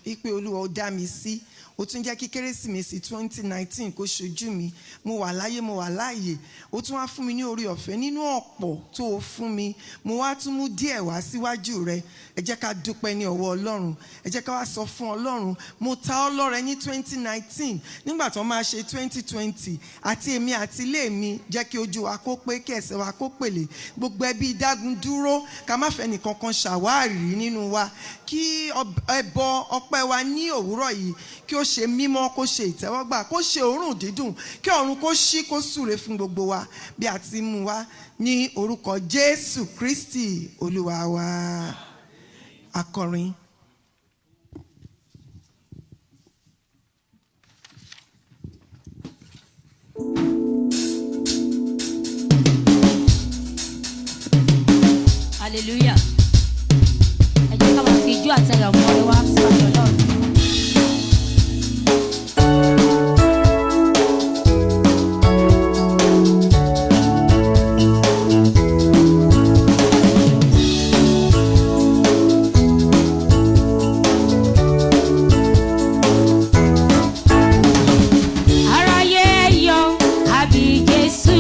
Wípé Olúwa ó dá mi sí. Ó tún jẹ́ kí Kérésìmesì 2019 kó ṣojú mi. Mo wà láyé, mo wà láàyè. Ó tún wá fún mi ní oore ọ̀fẹ́ nínú ọ̀pọ̀ tó o fún mi. Mo wá tún mú díẹ̀ wá síwájú rẹ. Ẹ jẹ́ ká dúpẹ́ ní ọwọ́ Ọlọ́run. Ẹ jẹ́ ká wá sọ fún Ọlọ́run, mo ta ọ́ lọ́rẹ ní 2019 nígbà tó máa ṣe 2020 àti èmi àti ilé mi. Jẹ́ kí ojú wa kó pé, kí ẹsẹ̀ wa kó pèlè. Gbogbo ẹbí Dágúndúró ká má fẹ́ nìkankan ṣàwárí nínú wa. Kí ẹbọ ọpẹ́ wa ní òwúrọ̀ yìí kí ó ṣe mímọ́, kó ṣe ìtẹ́wọ́gbà, kó ṣe òórùn dídùn, kí ọ̀run kó ṣí, kó súre fún gbogbo wa bí a ti mú wa ní orúkọ Jésù Kristi Olúwa wa. Akọrin. Hallelujah. Ẹ jẹ́ ká máa fi ijó àtẹ̀yọ̀ mọ́ ẹ wá síwájú Ọlọ́run. Aráyé yọ̀, àbí Jésù.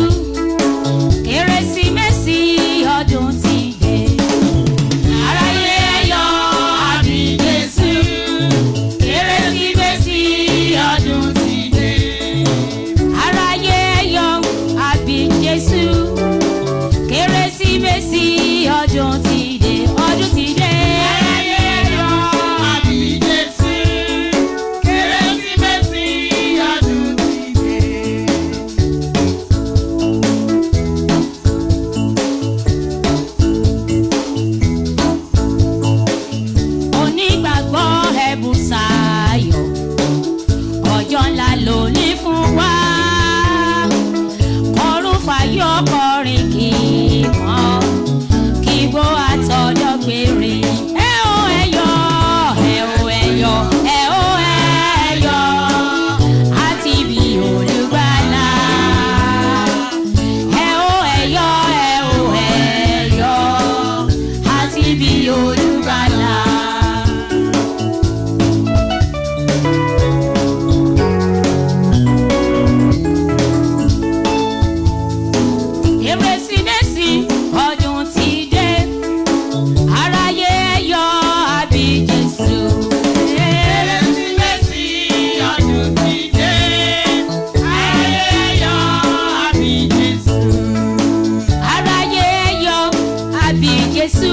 Jésù.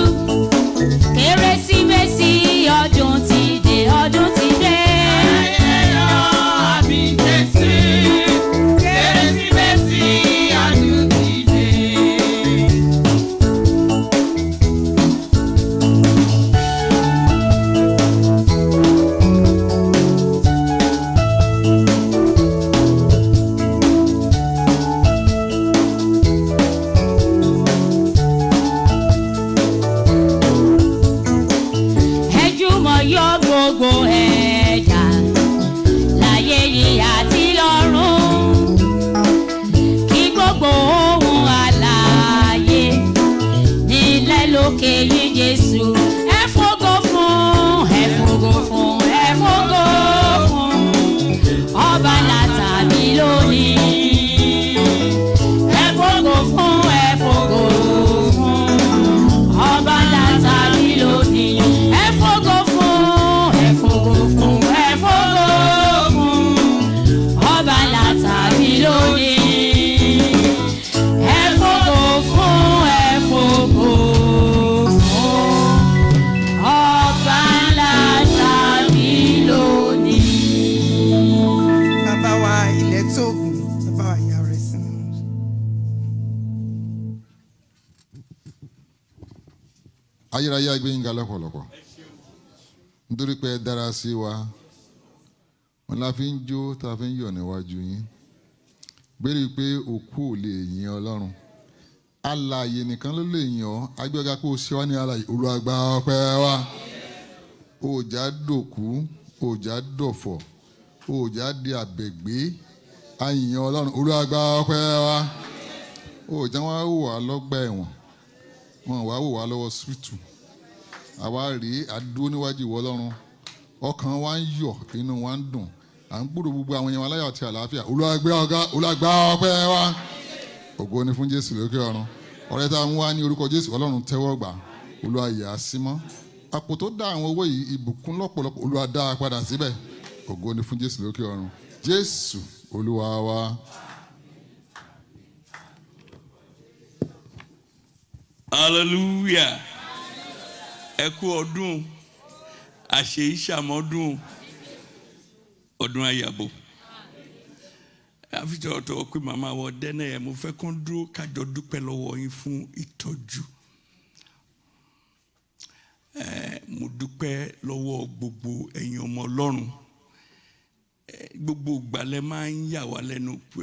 Kérésìmesì ọdún ti dé, ọdún ti dé. Gbogbo ẹ̀dá láyé yìí àti lọ́run, kí gbogbo ohun alààyè nílẹ̀ lókè yìn Jésù. Ẹ fògo fún, ẹ fògo fún, ẹ fògo fún ọba látàbí lónìí. Ẹ fògo fún, ẹ fògo fún ọba látàbí lónìí. Ẹ fògo fún. ayérayé agbẹ́yìn ga lọ́pọ̀lọpọ̀ nítorí pé ẹ dára sí wa, wọn la fi ń jó tá a fi ń yọ̀ níwájú yín. Béèrè pé òkú ò lè yìn Ọlọ́run, alààyè nìkan ló lè yìn ọ́. Agbẹ́ga kó o ṣe wá ní alààyè, Olúwa gba ọpẹ́ wa. Òòjà dòkú, òòjà dọ̀fọ̀, òòjà di àbẹ̀gbé, ayìn Ọlọ́run, Olúwa gba ọpẹ́ wa. Òòjà wọn wò wá lọ́gbà ẹ̀wọ̀n, wọn wá wò wá lọ́wọ́ síìtù. Àwa rèé àdúró níwájú ìwọ Ọlọ́run, ọkàn wa ń yọ̀, inú wa ń dùn, à ń gbúrò gbogbo àwọn èèyàn aláyọ̀ àti àlàáfíà. Olúwa gbé ọ̀gá, Olúwa gba ọpẹ́ wa. Ògo ni fún Jésù lókè ọ̀run. Ọrẹ tá a mú wá ní orúkọ Jésù, Ọlọ́run tẹ́wọ́ gbà, Olúwa yà á sí mọ́. Àpò tó dá àwọn owó yìí, ìbùkún lọ́pọ̀lọpọ̀, Olúwa dá a padà síbẹ̀. Ògo ni fún Jésù lókè ọ̀run. Jésù Olúwa wa. Hallelujah. Ẹ kú ọdún, àṣẹ ìṣàmọ́dún, ọdún àyàbọ̀. Àfijọ́ ọ̀tọ̀ pé màmá wọ dẹ́nà ẹ̀, mo fẹ́ kán dúró kájọ dúpẹ́ lọ́wọ́ yín fún ìtọ́jú. Mo dúpẹ́ lọ́wọ́ gbogbo ẹ̀yin ọmọ Ọlọ́run. Gbogbo ìgbàlẹ̀ máa ń yà wá lẹ́nu pé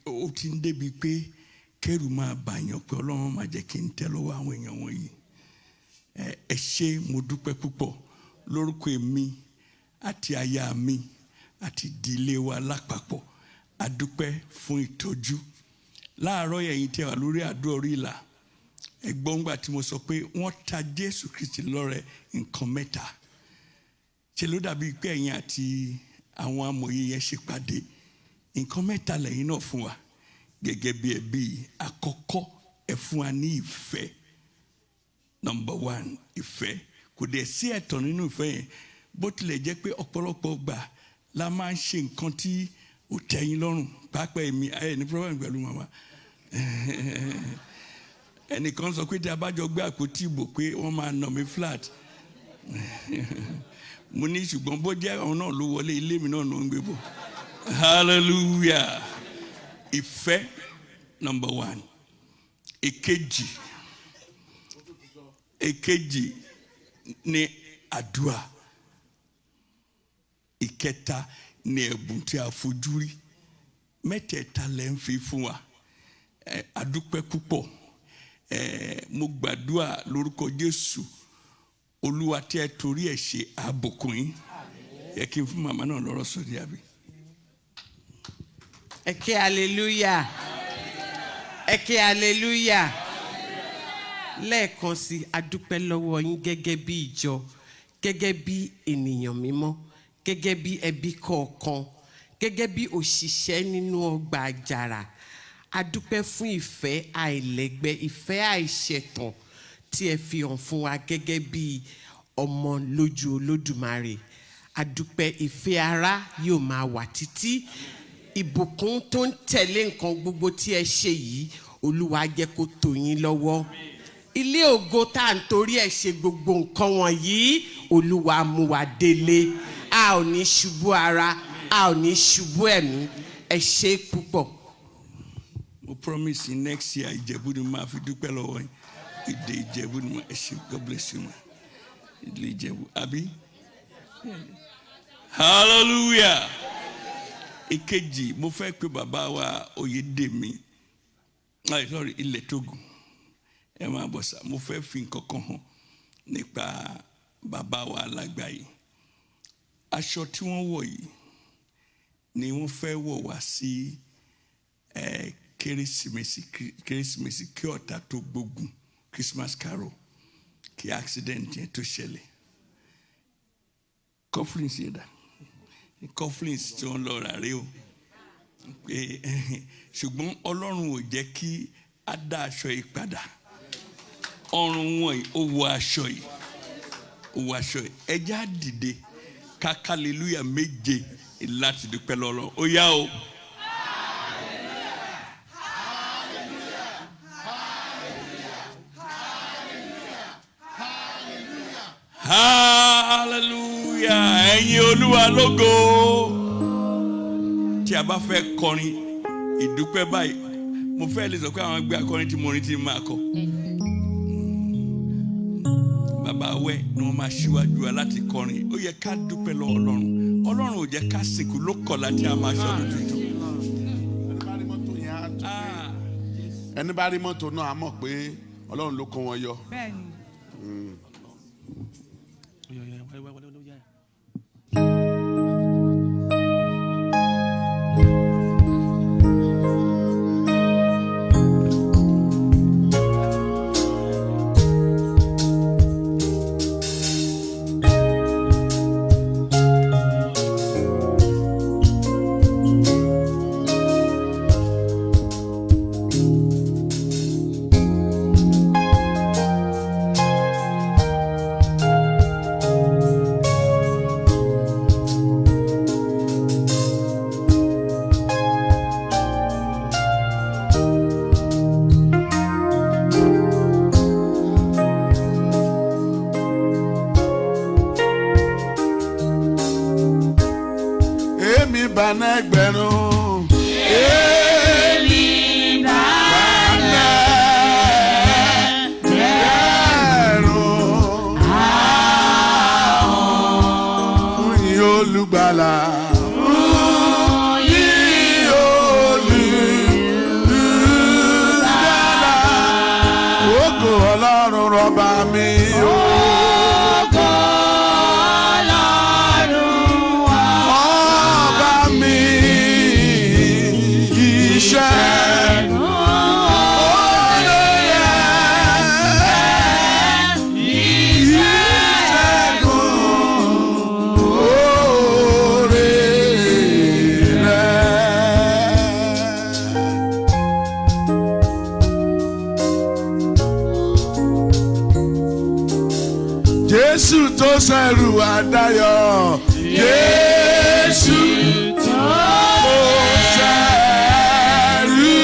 ó ti ń débi pé kẹ́rù máa bàyàn pé Ọlọ́run máa jẹ́ kí n tẹ́ lọ́wọ́ àwọn èèyàn wọ̀nyí. Ẹ ṣé, mo dúpẹ́ púpọ̀ lórúkọ èmi àti aya mi àti ìdílé wa lápapọ̀. A dúpẹ́ fún ìtọ́jú. Láàárọ̀ ẹ̀yin tẹ́ wà lórí àdúrà orí ìlà, ẹ gbọ́ ńgbà tí mo sọ pé wọ́n ta Jésù Kristi lọ́rẹ nǹkan mẹ́ta. Ṣé ló dàbí pé ẹ̀yin àti àwọn amòye yẹn ṣe pàdé? Nǹkan mẹ́ta lẹ́yìn náà fún wa gẹ́gẹ́ bí ẹbí. Àkọ́kọ́, ẹ fún wa ní ìfẹ́. Number one, ìfẹ́. Kò dẹ̀ sí ẹ̀tàn nínú ìfẹ́ yẹn, bó tilẹ̀ jẹ́ pé ọ̀pọ̀lọpọ̀ gbà la máa ń ṣe nǹkan tí ó tẹ́yìn lọ́rùn. Pàápàá èmi ayé ní problem pẹ̀lú màmá. Ẹnìkan sọ pé tí a bá jọ gbé àpótí ìbò pé wọ́n máa nà mí flat. Mo ní ṣùgbọ́n bó jẹ́ àwọn náà ló wọlé, ilé mi náà ló ń gbé bọ̀. Hallelujah. Ìfẹ́, number one. Èkejì ni àdúrà. Ìkẹta ni ẹ̀bùn tí a fojú rí. Mẹ́tẹ̀ẹ̀ta lẹ ń fi fún wa. A dúpẹ́ púpọ̀. Mo gbàdúrà lórúkọ Jésù, Olúwa tí ẹ torí ẹ̀ ṣe àbùkún yín. Yẹ kí n fún màmá náà lọ́rọ̀ sórí àbí. Ẹ ké hallelujah. Ẹ ké hallelujah. Lẹ́ẹ̀kan sí, a dúpẹ́ lọ́wọ́ yín gẹ́gẹ́ bí ìjọ, gẹ́gẹ́ bí ènìyàn mímọ́, gẹ́gẹ́ bí ẹbí kọ̀ọ̀kan, gẹ́gẹ́ bí òṣìṣẹ́ nínú ọgbà àjàrà. A dúpẹ́ fún ìfẹ́ àìlẹ́gbẹ́, ìfẹ́ àìṣẹ̀tàn tí ẹ fi hàn fún wa gẹ́gẹ́ bí ọmọ lójú Olódùmarè. A dúpẹ́, ìfẹ́ ara yóò máa wà títí. Ìbùkún tó ń tẹ̀lé nǹkan gbogbo tí ẹ ṣe yìí, Olúwa jẹ́ kó tò yín lọ́wọ́. ilé ògo tá à ń torí ẹ̀ ṣe gbogbo nǹkan wọ̀nyí Olúwa mú wa délé a ò ní ṣubú ara a ò ní ṣubú ẹ̀mí ẹ ṣé púpọ̀. mo promise you next year Ìjẹ̀bú ni màá fi dúpẹ́ lọ́wọ́ yín ìdè Ìjẹ̀bú ni ẹ ṣé God bless you ma ìdè Ìjẹ̀bú àbí hallelujah. Ìkejì mo fẹ́ pé bàbá wa Oyèdèmí sorry Ilẹ̀ Tógùn ẹ máa bọ̀ sá mo fẹ́ fi nǹkan kan hàn nípa bàbá wa Alágbàyí aṣọ tí wọ́n wọ̀ yìí ni wọ́n fẹ́ wọ̀ wá sí kérésìmesì kí ọ̀tá tó gbógun Christmas carol kí accident yẹn tó ṣẹlẹ̀ cufflinks yẹn dà cufflinks tí wọ́n lọ rà rí o pé ṣùgbọ́n Ọlọ́run ò jẹ́ kí á dá aṣọ yìí padà ọrùn wọn yìí ó wọ aṣọ yìí ẹjẹ́ á dìde ká hallelujah méje láti dúpẹ́ lọ́lọ́ ó yá o. Hallelujah ẹ̀yin Olúwa lógo tí a bá fẹ́ kọrin ìdúpẹ́ báyìí mo fẹ́ lè sọ pé àwọn ẹgbẹ́ akọrin tí mo ní ti máa kọ bàbá wẹ́ ni wọ́n máa ṣíwájú wa láti kọrin ó yẹ ká dúpẹ́ lọ́wọ́ Ọlọ́run ò jẹ́ ká sìnkú ló kọ̀ láti a máa ṣọdún tuntun. ẹni bá rí mọ́tò náà á mọ̀ pé Ọlọ́run ló kó wọn yọ. Banẹgbẹ̀rún. Èmi banẹgbẹ̀rún. Fún yín olùgbàlà. Fún yín olùgbàlà. Ògo Ọlọ́run rọ̀bà mi. Jésù tó ṣẹ̀rù àdáyọ̀. Jésù tó ṣẹ̀rù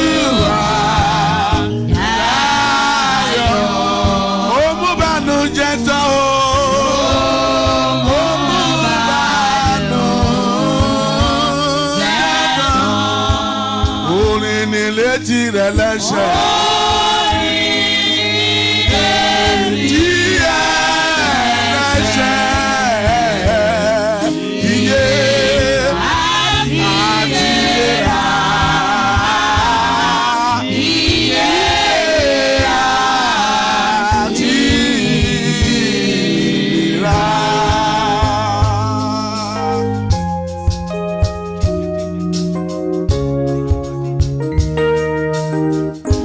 àdáyọ̀. Ó mú bànújẹ́ tán o. Ó mú bànújẹ́ tán. Orin ni létí rẹ̀ lẹ́sẹ̀.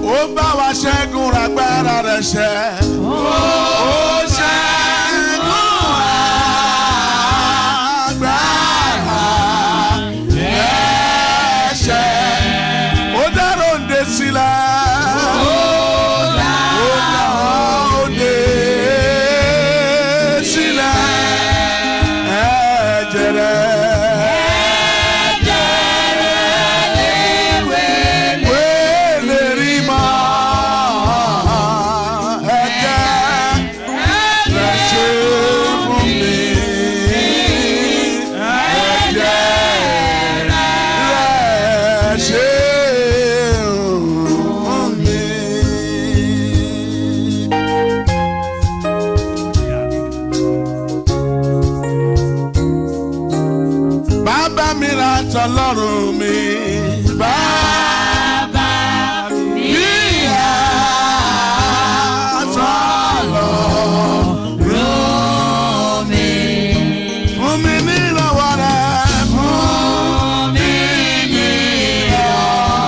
Ó bá tọlọ́run mi bàbá mi àtọlọ́run mi. Fún mi ní ìrànwọ́ rẹ̀, fún mi ní ìrànwọ́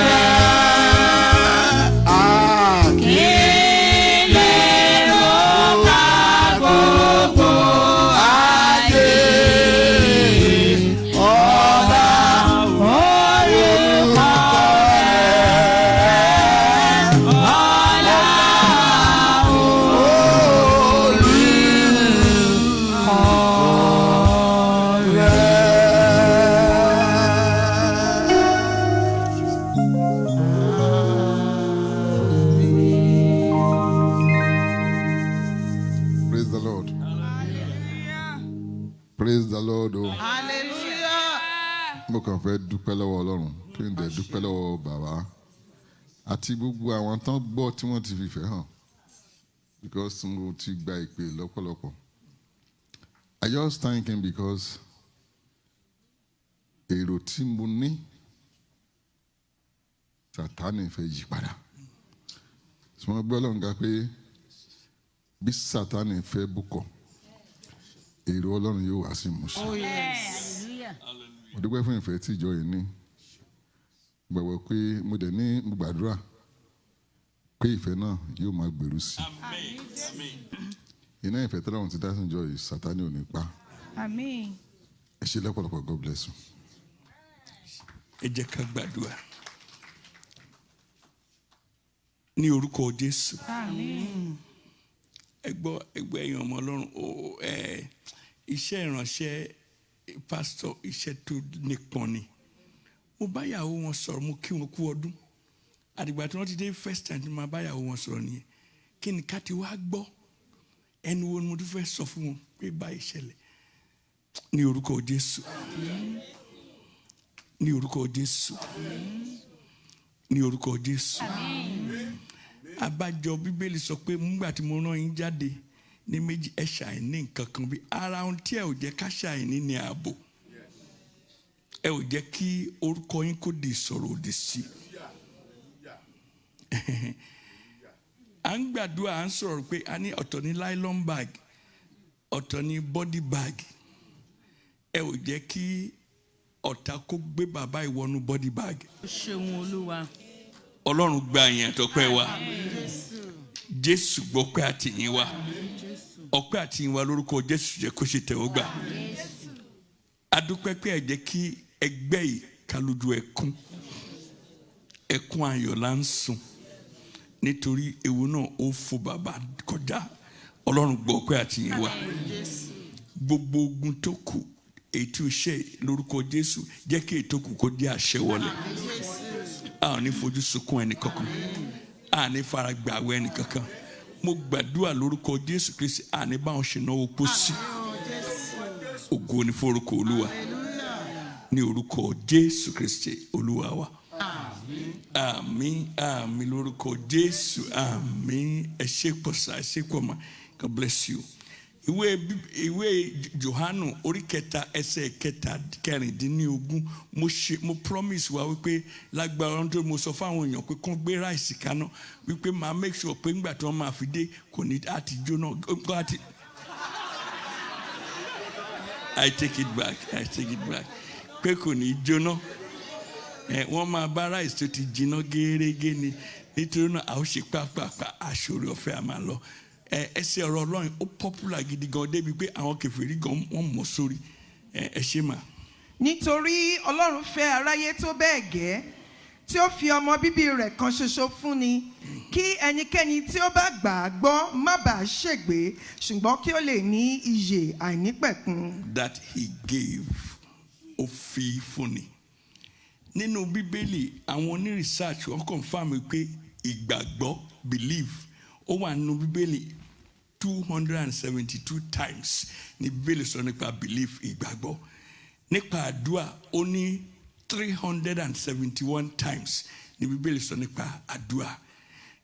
rẹ̀. Kí lè rọ́ká gbogbo ayé ọ̀la orúkọ rẹ̀ ọ̀la orúkọ Praise the Lord. Praise the Lord. Oh. Mo kàn fẹ́ dúpẹ́ lọ́wọ́ Ọlọ́run kí n dẹ̀ dúpẹ́ lọ́wọ́ bàbá àti gbogbo àwọn tán gbọ́ tí wọ́n ti fìfẹ́ hàn because mo ti gba ìpè lọ́pọ̀lọpọ̀. I just thank him because èrò tí mo ní Sátánì fẹ́ yí padà. Tí wọ́n gbọ́ Ọlọ́run ga pé bí Sátánì fẹ́ búkọ̀ èrò Ọlọ́run yóò wá sí ìmúṣẹ. Mo dúpẹ́ fún ìfẹ́ tí ìjọ yìí ní. Gbàgbọ́ pé mo dẹ̀ ní mo gbàdúrà pé ìfẹ́ náà yóò máa gbèrú sí i. Iná ìfẹ́ tí Ọlọ́run ti dá sí ìjọ yìí Sátánì ò ní pa. Ẹ ṣé lọ́pọ̀lọpọ̀, God bless you. Ẹ jẹ́ ká gbàdúrà ní orúkọ Jésù. Ẹ gbọ́ ẹ̀yin ọmọ Ọlọ́run, iṣẹ́ ìránṣẹ́ pásítọ̀ iṣẹ́ tó nípọn ni. Mo bá ìyàwó wọn sọ̀rọ̀, mo kí wọn kú ọdún. Àdìgbà tí wọ́n ti dé first time tí mo bá ìyàwó wọn sọ̀rọ̀ nìyẹn. Kí ni ká ti wá gbọ́? Ẹnu wo ni mo tún fẹ́ sọ fún wọn pé báyìí ṣẹlẹ̀? Ní orúkọ Jésù. Ní orúkọ Jésù. Ní orúkọ Jésù. Àbájọ Bíbélì sọ pé nígbà tí mo rán yín jáde ní méjì ẹ ṣàìní nǹkan kan bí ara ohun tí ẹ ò jẹ́ ká ṣàìní ní ààbò. Ẹ ò jẹ́ kí orúkọ yín kó di ìsọ̀rọ̀ òdì sí. À ń gbàdúrà, à ń sọ̀rọ̀ pé a ní ọ̀tọ̀ ní nylon bag, ọ̀tọ̀ ní body bag. Ẹ ò jẹ́ kí ọ̀tá kó gbé bàbá ìwọ́nú body bag. Ṣeun Olúwa. Ọlọ́run gba ìyẹn àtọ́pẹ́ wa. Jésù gbọ́pẹ́ àtìyìn wa. Ọpẹ́ àtìyìn wa lórúkọ Jésù jẹ́ kó ṣe tẹ̀wọ́ gbà. Adúpẹ́ pé ẹ jẹ́ kí ẹgbẹ́ yìí ká lójú ẹkún. Ẹkún ayọ̀ là ń sùn. Nítorí ewu náà ó fò bàbá kọjá. Ọlọ́run gbọ́pẹ́ àtìyìn wa. Gbogbo ogun tó kù ètò iṣẹ́ lórúkọ Jésù jẹ́ kí ètò kù kó di àṣẹ wọlé. A ò ní fojú sunkún ẹnì kankan. A ní fara gbàwé ẹnì kankan. Mo gbàdúrà lórúkọ Jésù Kristi, a ní báwọn ṣe náwó pósí. Ògo ni fún orúkọ Olúwa. Ní orúkọ Jésù Kristi Olúwa wa. Àmín, àmín lórúkọ Jésù, àmín. Ẹ ṣé pọ̀ sá, ẹ ṣé pọ̀ mà. God bless you. Ìwé Jòhánù orí kẹta ẹsẹ̀ kẹrìndínlógún mo promise wa wípé lágbára ọdún mo sọ fáwọn èèyàn pé kán gbé ráìsì kaná wípé máa make sure pé ńgbà tí wọ́n máa fi dé kò ní àti jóná àti. I take it back pé kò ní jóná wọ́n máa bá ráìsì tó ti jiná gẹ́gẹ́ ni nítorí náà a ó ṣe pàápàá àṣọrí ọ̀fẹ́ a máa lọ. Ẹsẹ̀ ọ̀rọ̀ Ọlọ́run ó popular gidi gan débi pé àwọn kèfèrí gan wọ́n mọ̀ sórí. Ẹ ṣé mà. Nítorí Ọlọ́run fẹ́ aráyé tó bẹ́ẹ̀ gẹ́ tí ó fi ọmọ bíbí rẹ̀ kan ṣoṣo fúnni kí ẹnikẹ́ni tí ó bá gbà á gbọ́ má bàa ṣègbé ṣùgbọ́n kí ó lè ní ìyè àìnípẹ̀kun. That he gave, ó fi fúnni. Nínú Bíbélì àwọn oní research wọ́n confirm pé ìgbàgbọ́ believe ó wà nínú Bíbélì 272 times ní Bíbélì sọ nípa belief ìgbàgbọ́. Nípa àdúrà ó ní 371 times ní Bíbélì sọ nípa àdúrà.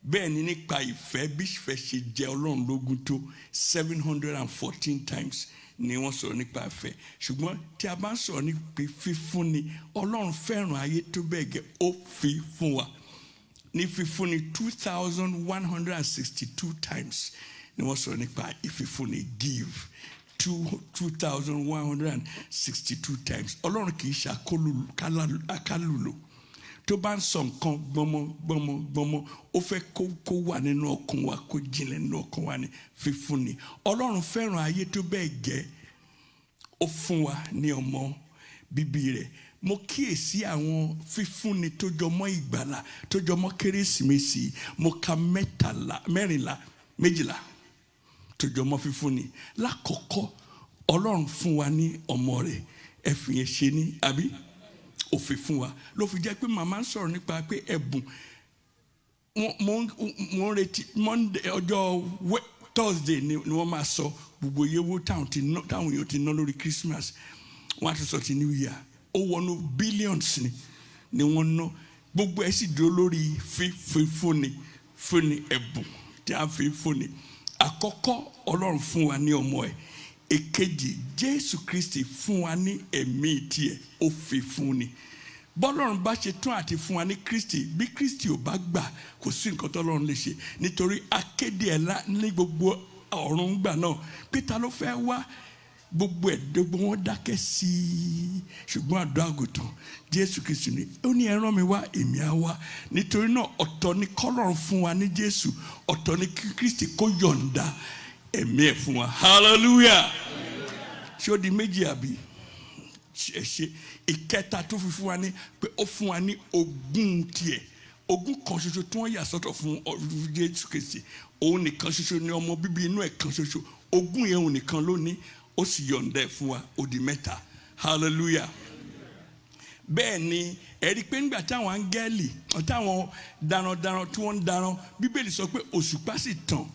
Bẹ́ẹ̀ ni nípa ìfẹ́ bí ìfẹ́ ṣe jẹ Ọlọ́run lógún tó 714 times ni wọ́n sọ̀rọ̀ nípa ìfẹ́ ṣùgbọ́n tí a bá ń sọ̀rọ̀ nípa fífúnni Ọlọ́run fẹ́ràn ayé tó bẹ́ẹ̀ gẹ́ ó fi fún wa ní fífúnni 2,162 times ni wọ́n sọ̀rọ̀ nípa ìfífúnni give 2,162 times Ọlọ́run kì í ṣe akálùlò tó bá ń sọ nǹkan gbọmọ ó fẹ́ kó wà nínú ọkàn wa kó jinlẹ̀ nínú ọkàn wa ní fífúnni Ọlọ́run fẹ́ràn ayé tó bẹ́ẹ̀ gẹ́ ó fún wa ní ọmọ bíbí rẹ̀ mo kíyèsí àwọn fífúnni tó jọ mọ́ ìgbàlà tó jọ mọ́ kérésìmesì mo ka mẹ́rìnlá méjìlá tó jọ mọ́ fífúnni lákọ̀ọ́kọ́ Ọlọ́run fún wa ní ọmọ rẹ̀ ẹ fi yẹn ṣe ní àbí ó fi fún wa ló fi jẹ́ pé màmá ń sọ̀rọ̀ nípa pé ẹ̀bùn mo ń retí Monday ọjọ́ Thursday ni wọ́n máa sọ gbogbo iye owó táwọn èèyàn ti ná lórí Christmas wọ́n á ti sọ ti New Year ó wọnú billions ni wọ́n ná gbogbo ẹ̀ sì dúró lórí fífúnni ẹ̀bùn tí a fi fúnni àkọ́kọ́ Ọlọ́run fún wa ní ọmọ ẹ̀ èkejì Jésù Kristi fún wa ní ẹ̀mí tiẹ̀ ó fi fúnni bọ́lọ́run bá ṣe tún àti fún wa ní Kristi bí Kristi ò bá gbà kò sí nǹkan tọ́lọ́run lè ṣe nítorí akéde ẹ̀ ní gbogbo ọ̀run gbà náà pé ta ló fẹ́ wá gbogbo ẹ̀dógbò wọn dákẹ́ sí i ṣùgbọ́n àdó àgùntàn Jésù Kristi ni ó ní ẹ rán mi wá èmi á wá nítorí náà ọ̀tọ̀ ni kọ́lọ́run fún wa ní Jésù ọ̀tọ̀ ni Kristi kó yọ̀ǹda ẹ̀mí ẹ̀ fún wa hallelujah ṣé ó di méjì àbí ẹ ṣe ìkẹta tó fi fún wa ní pé ó fún wa ní ogún tiẹ̀ ogún kan ṣoṣo tí wọ́n yà sọ́tọ̀ fún Jésù Kristi òun nìkan ṣoṣo ni ọmọ bíbí inú ẹ̀ kan ṣoṣo ogún yẹn òun nìkan ló ní ó sì yọ̀ǹda ẹ̀ fún wa ó di mẹ́ta hallelujah bẹ́ẹ̀ ni ẹ̀rí pé nígbà táwọn áńgẹ́lì táwọn darandaran tí wọ́n ń daran Bíbélì sọ pé òṣùpá sì tàn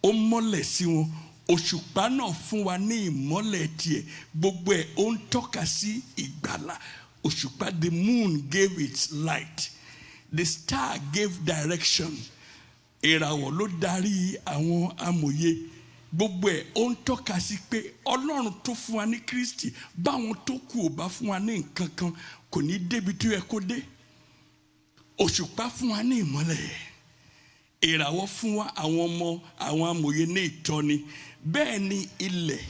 ó mọ́lẹ̀ sí wọn òṣùpá náà fún wa ní ìmọ́lẹ̀ tiẹ̀ gbogbo ẹ̀ ó ń tọ́ka sí ìgbàlà òṣùpá the moon gave its light the star gave direction ìràwọ̀ ló darí àwọn amòye gbogbo ẹ̀ ó ń tọ́ka sí pé Ọlọ́run tó fún wa ní Kristi báwọn tó kù ò bá fún wa ní nǹkan kan kò ní débi tó yẹ kó dé òṣùpá fún wa ní ìmọ́lẹ̀ ìràwọ̀ fún wa àwọn amòye ní ìtọ́ni bẹ́ẹ̀ ni ilẹ̀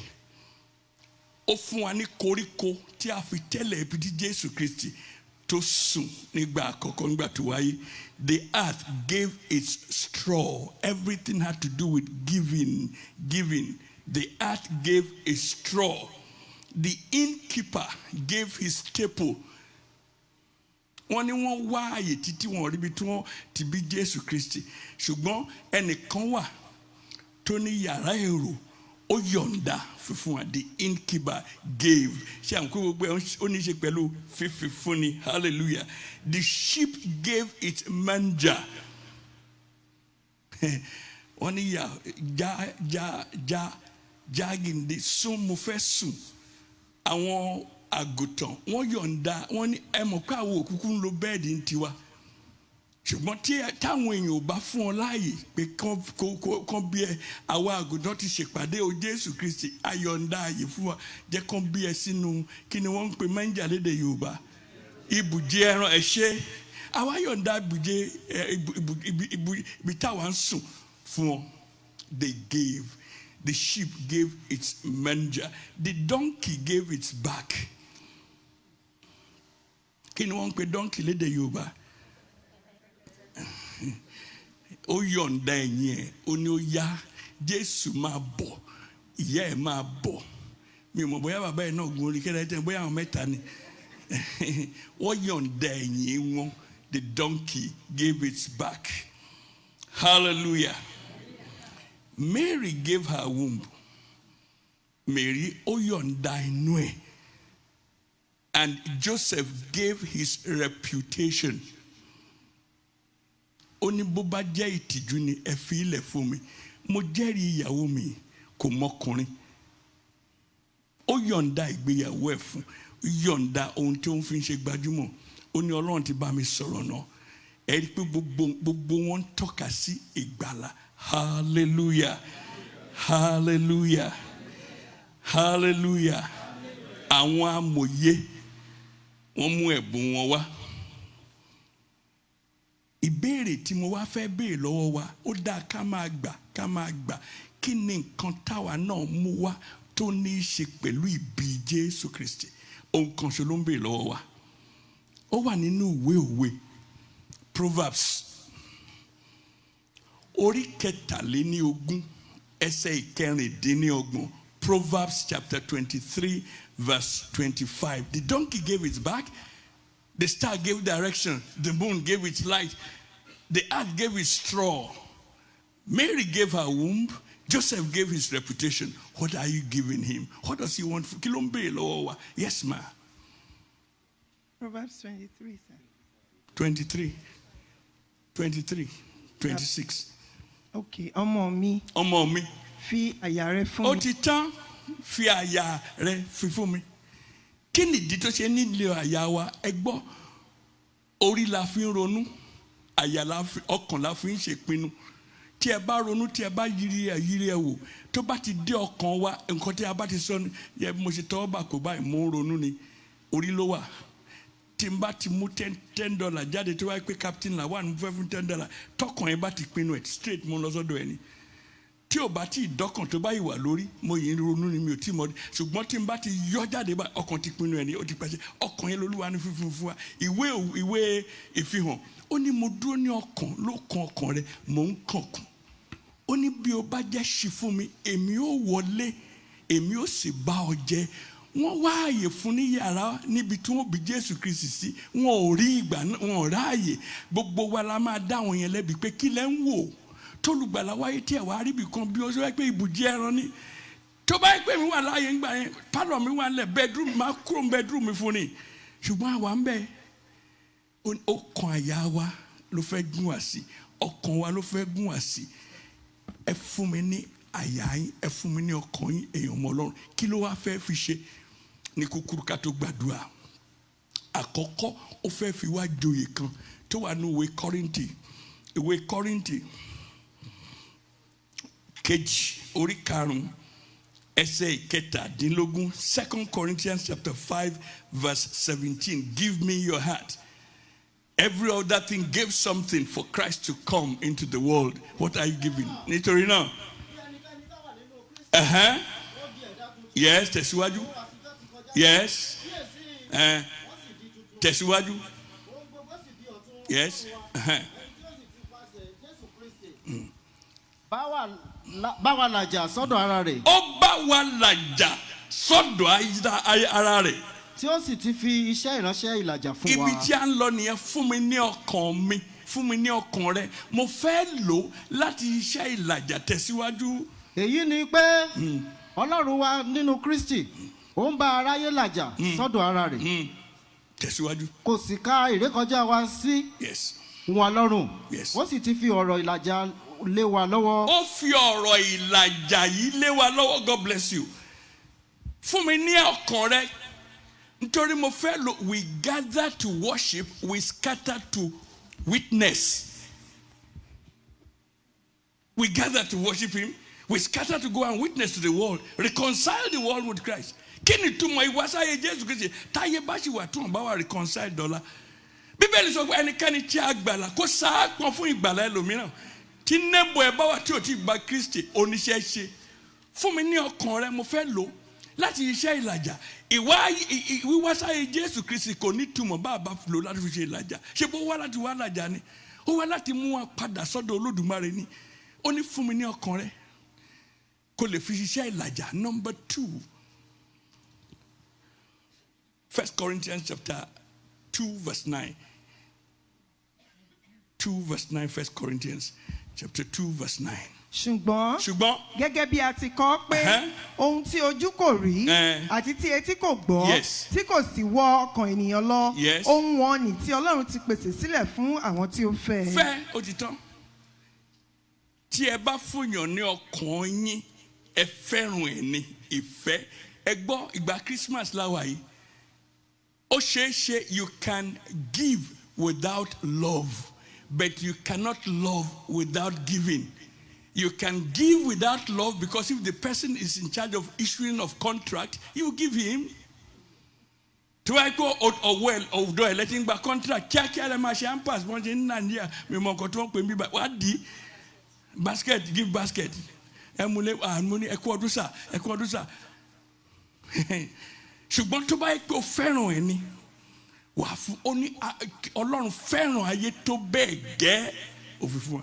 ó fún wa ní koríko tí a fi tẹ́lẹ̀ ibi tí Jésù Kristi tó sùn nígbà àkọ́kọ́ nígbà tó wáyé the earth gave its straw everything had to do with giving the earth gave a straw the innkeeper gave his staple wọ́n ní wọ́n wá àyè títí wọ́n rí bí tí wọ́n ti bí Jésù Kristi ṣùgbọ́n ẹnìkan wà tó ní yàrá èrò ó yọ̀ǹda fífún wa the innkeeper gave ṣé àwọn kó gbogbo ẹ̀ ó ní í ṣe pẹ̀lú fífúnni hallelujah the sheep gave its manger wọ́n ní jágìndé sún mo fẹ́ sùn àwọn àgùntàn wọ́n yọ̀ǹda wọ́n ní ẹ mọ̀ pé àwọn òkúkú ń lo bẹ́ẹ̀dì ń tiwa ṣùgbọ́n táwọn èèyàn ò bá fún ọ láàyè pé kán bí ẹ àwọn àgùntàn ti ṣèpàdé o Jésù Kristi ayọ̀ǹda ààyè fún wa jẹ́ kán bí ẹ sínú kí ni wọ́n ń pè máńjà lédè Yorùbá ibùjẹ ẹran ẹ ṣe àwa yọ̀ǹda ibùjẹ ibi táwa ń sùn fún ọ they gave the sheep gave its manger the donkey gave its back kí ni wọ́n ń pè donkey lédè Yorùbá ó yọ̀ǹda ẹ̀yìn ẹ̀ ó ní ó yá Jésù máa bọ̀ ìyá ẹ̀ máa bọ̀ mi ò mọ̀ bóyá bàbá ẹ̀ náà gun orí kẹ́lẹ́ tẹ́ bóyá àwọn mẹ́ta ni wọ́n yọ̀ǹda ẹ̀yìn wọn the donkey gave its back hallelujah Mary gave her womb Mary ó yọ̀ǹda inú ẹ̀ and Joseph gave his reputation ó ní bó bá jẹ́ ìtìjú ni ẹ fi ilẹ̀ fún mi mo jẹ́rìí ìyàwó mi kò mọ́kùnrin ó yọ̀ǹda ìgbéyàwó ẹ̀ fún yọ̀ǹda ohun tí ó ń fi ṣe gbajúmọ̀ ó ní Ọlọ́run ti bá mi sọ̀rọ̀ náà ẹ rí i pé gbogbo wọn ń tọ́ka sí ìgbàlà hallelujah hallelujah hallelujah. Àwọn amòye wọ́n mú ẹ̀bùn wọn wá. Ìbéèrè tí mo wá fẹ́ béèrè lọ́wọ́ wa, ó dáa ká máa gbà. Kí ni nǹkan táwa náà mú wá tó ní í ṣe pẹ̀lú ìbí Jésù Kristi? Ohun kan ṣe ló ń béèrè lọ́wọ́ wa. Ó wà nínú ìwé òwe Proverbs orí 23 ẹsẹ̀ 26. Proverbs chapter 23 verse 25. The donkey gave its back, the star gave direction, the moon gave its light, the earth gave its straw, Mary gave her womb, Joseph gave his reputation. What are you giving him? What does he want? Kí ló ń béèrè lọ́wọ́ wa? Yes, ma. Proverbs 23, sir. 23, 26. Okay, ọmọ mi. Ọmọ mi. Fi àyà rẹ fún Ó mi. ti tán, fi àyà rẹ fi fún mi. Kí ni ìdí tó ṣe nílò àyà wa? Ẹ gbọ́, orí la fi ń ronú, àyà ọkàn la fi ń ṣèpinnu. Tí ẹ bá ronú, tí ẹ bá yiri ẹ wò, tó bá ti dé ọkàn wa, nǹkan tí a bá ti sọ ni, yẹ mo ṣe tọwọ́ bà kó báyìí, mo ń ronú ni, orí ló wà. Tí n bá ti mú $10 jáde tó wáyé pé Captain Lawan mú fẹ́ fún $10, tọkàn yẹn bá ti pinnu ẹ̀ straight mo lọ sọ́dọ̀ ẹni. Tí ò bá ti dọ́kàn tó bá yìí wà lórí, mo yìí ń ronú ni mi ò tí mọ̀. Ṣùgbọ́n tí n bá ti yọ jáde bá ọkàn ti pinnu ẹni, ó ti pàṣẹ. Ọkàn yẹn lolúwa ní fífún fún wa. Ìwé ìfihàn, ó ní mo dúró ní ọkàn ló kan ọkàn rẹ, mò ń kànkùn. Ó ní bí o bá jẹ́ ṣí fún mi, èmi ó wọlé, èmi ó sì bá ọ jẹ. Wọ́n wá àyè fún ní yàrá níbi tí wọ́n bí Jésù Kristi sí. Wọn ò rí ìgbà náà, wọn ò ráàyè. Gbogbo wa la máa dá àwọn yẹn lẹ́bi pé kí lẹ́ ń wò. Tólùgbàlà wáyé tí ẹ̀ wá rí ibì kan bí ó sọ pé ibùjẹ ẹran ni. Tó bá yẹ pé mi wà láàyè ńgbà yẹn, pálọ̀ mi wà lẹ̀ bedroom, máa kúrò ní bedroom mi fún ni. Ṣùgbọ́n àwa ń bẹ̀, ọkàn àyà wa ló fẹ́ gún wá sí. Ọkàn wa ló fẹ́ gún wá sí. Ẹ fún mi ní àyà yín, ẹ fún mi ní ọkàn yín, èèyàn ọmọ Ọlọ́run. Kí ló wá fẹ́ fi ṣe? Ní kúkúrú ká tó gbàdúrà. Àkọ́kọ́ ó fẹ́ fi wá joyè kan tó wà ní ìwé Kọ́ríńtì kejì orí 5 ẹsẹ̀ 17. 2 Corinthians chapter 5 verse 17. Give me your heart. Every other thing gave something for Christ to come into the world. What are you giving? Nítorí náà. Yes, tẹ̀síwájú. Yes. Tẹ̀síwájú. Yes. Báwa làjà sọ́dọ̀ ara rẹ̀. Ó bá wa làjà sọ́dọ̀ ara rẹ̀. Tí ó sì ti fi iṣẹ́ ìránṣẹ́ ìlàjà fún wa. Ibi tí a ń lọ nìyẹn. Fún mi ní ọkàn mi, fún mi ní ọkàn rẹ. Mo fẹ́ lò láti iṣẹ́ ìlàjà. Tẹ̀síwájú. Èyí ni pé Ọlọ́run wa nínú Kristi ó ń bá aráyé làjà sọ́dọ̀ ara rẹ̀. Tẹ̀síwájú. Kò sì ka ìrékọjá wa sí wọn lọ́rùn. Ó sì ti fi ọ̀rọ̀ ìlàjà lé wa lọ́wọ́. Ó fi ọ̀rọ̀ ìlàjà yìí lé wa lọ́wọ́. God bless you. Fún mi ní ọkàn rẹ. Nítorí mo fẹ́ lò, we gather to worship, we scatter to witness. We gather to worship him, we scatter to go and witness to the world, reconcile the world with Christ. Kí ni túmọ̀ ìwásáyé Jésù Kristi? Táyé bá ṣì wà tún bá wa reconcile dọ́là. Bíbélì sọ pé ẹnikẹ́ni tí a gbàlà kó sáàpọ̀ fún ìgbàlà ẹlòmíràn. Tí neighbor ẹ bá wà tí ò tí gba Kristi, oníṣẹ́ ṣe. Fún mi ní ọkàn rẹ, mo fẹ́ lò láti iṣẹ́ ìlàjà. Ìwásáyé Jésù Kristi kò ní túmọ̀ bá a bá lò láti fi ṣe ìlàjà. Ṣé bó wá láti wá làjà ni? Ó wá láti mú wa padà sọ́dọ̀ Olódùmarè ni. Ó ní fún mi ní ọkàn rẹ kó lè fi ṣiṣẹ́ ìlàjà. Number 2. 1 Corinthians chapter 2 verse 9. 2 verse 9. 1 Corinthians chapter 2 verse 9. Ṣùgbọ́n gẹ́gẹ́ bí a ti kọ pé ohun tí ojú kò rí àti tí etí kò gbọ́ tí kò sì wọ ọkàn ènìyàn lọ, ohun wọn ni tí Ọlọ́run ti pèsè sílẹ̀ fún àwọn tí ó fẹ́. Fẹ́ ó ti tán. Tí ẹ bá fúnyàn ní ọkàn yín, ẹ fẹ́ràn ẹ̀ ní ìfẹ́. Ẹ gbọ́ ìgbà Christmas láwa yìí. Ó ṣeé ṣe you can give without love, but you cannot love without giving. You can give without love, because if the person is in charge of issuing of contract, you give him. To I go or well or do letting back contract. Kia le machine pass one in Nandia. Me mon control pe mi ba what di basket give basket. Emule money ekwodusa. Ṣùgbọ́n tó bá yẹ pé o fẹ́ràn ẹni wà fún ó ní Ọlọ́run fẹ́ràn ayé tó bẹ́ẹ̀ gẹ́ òfìfún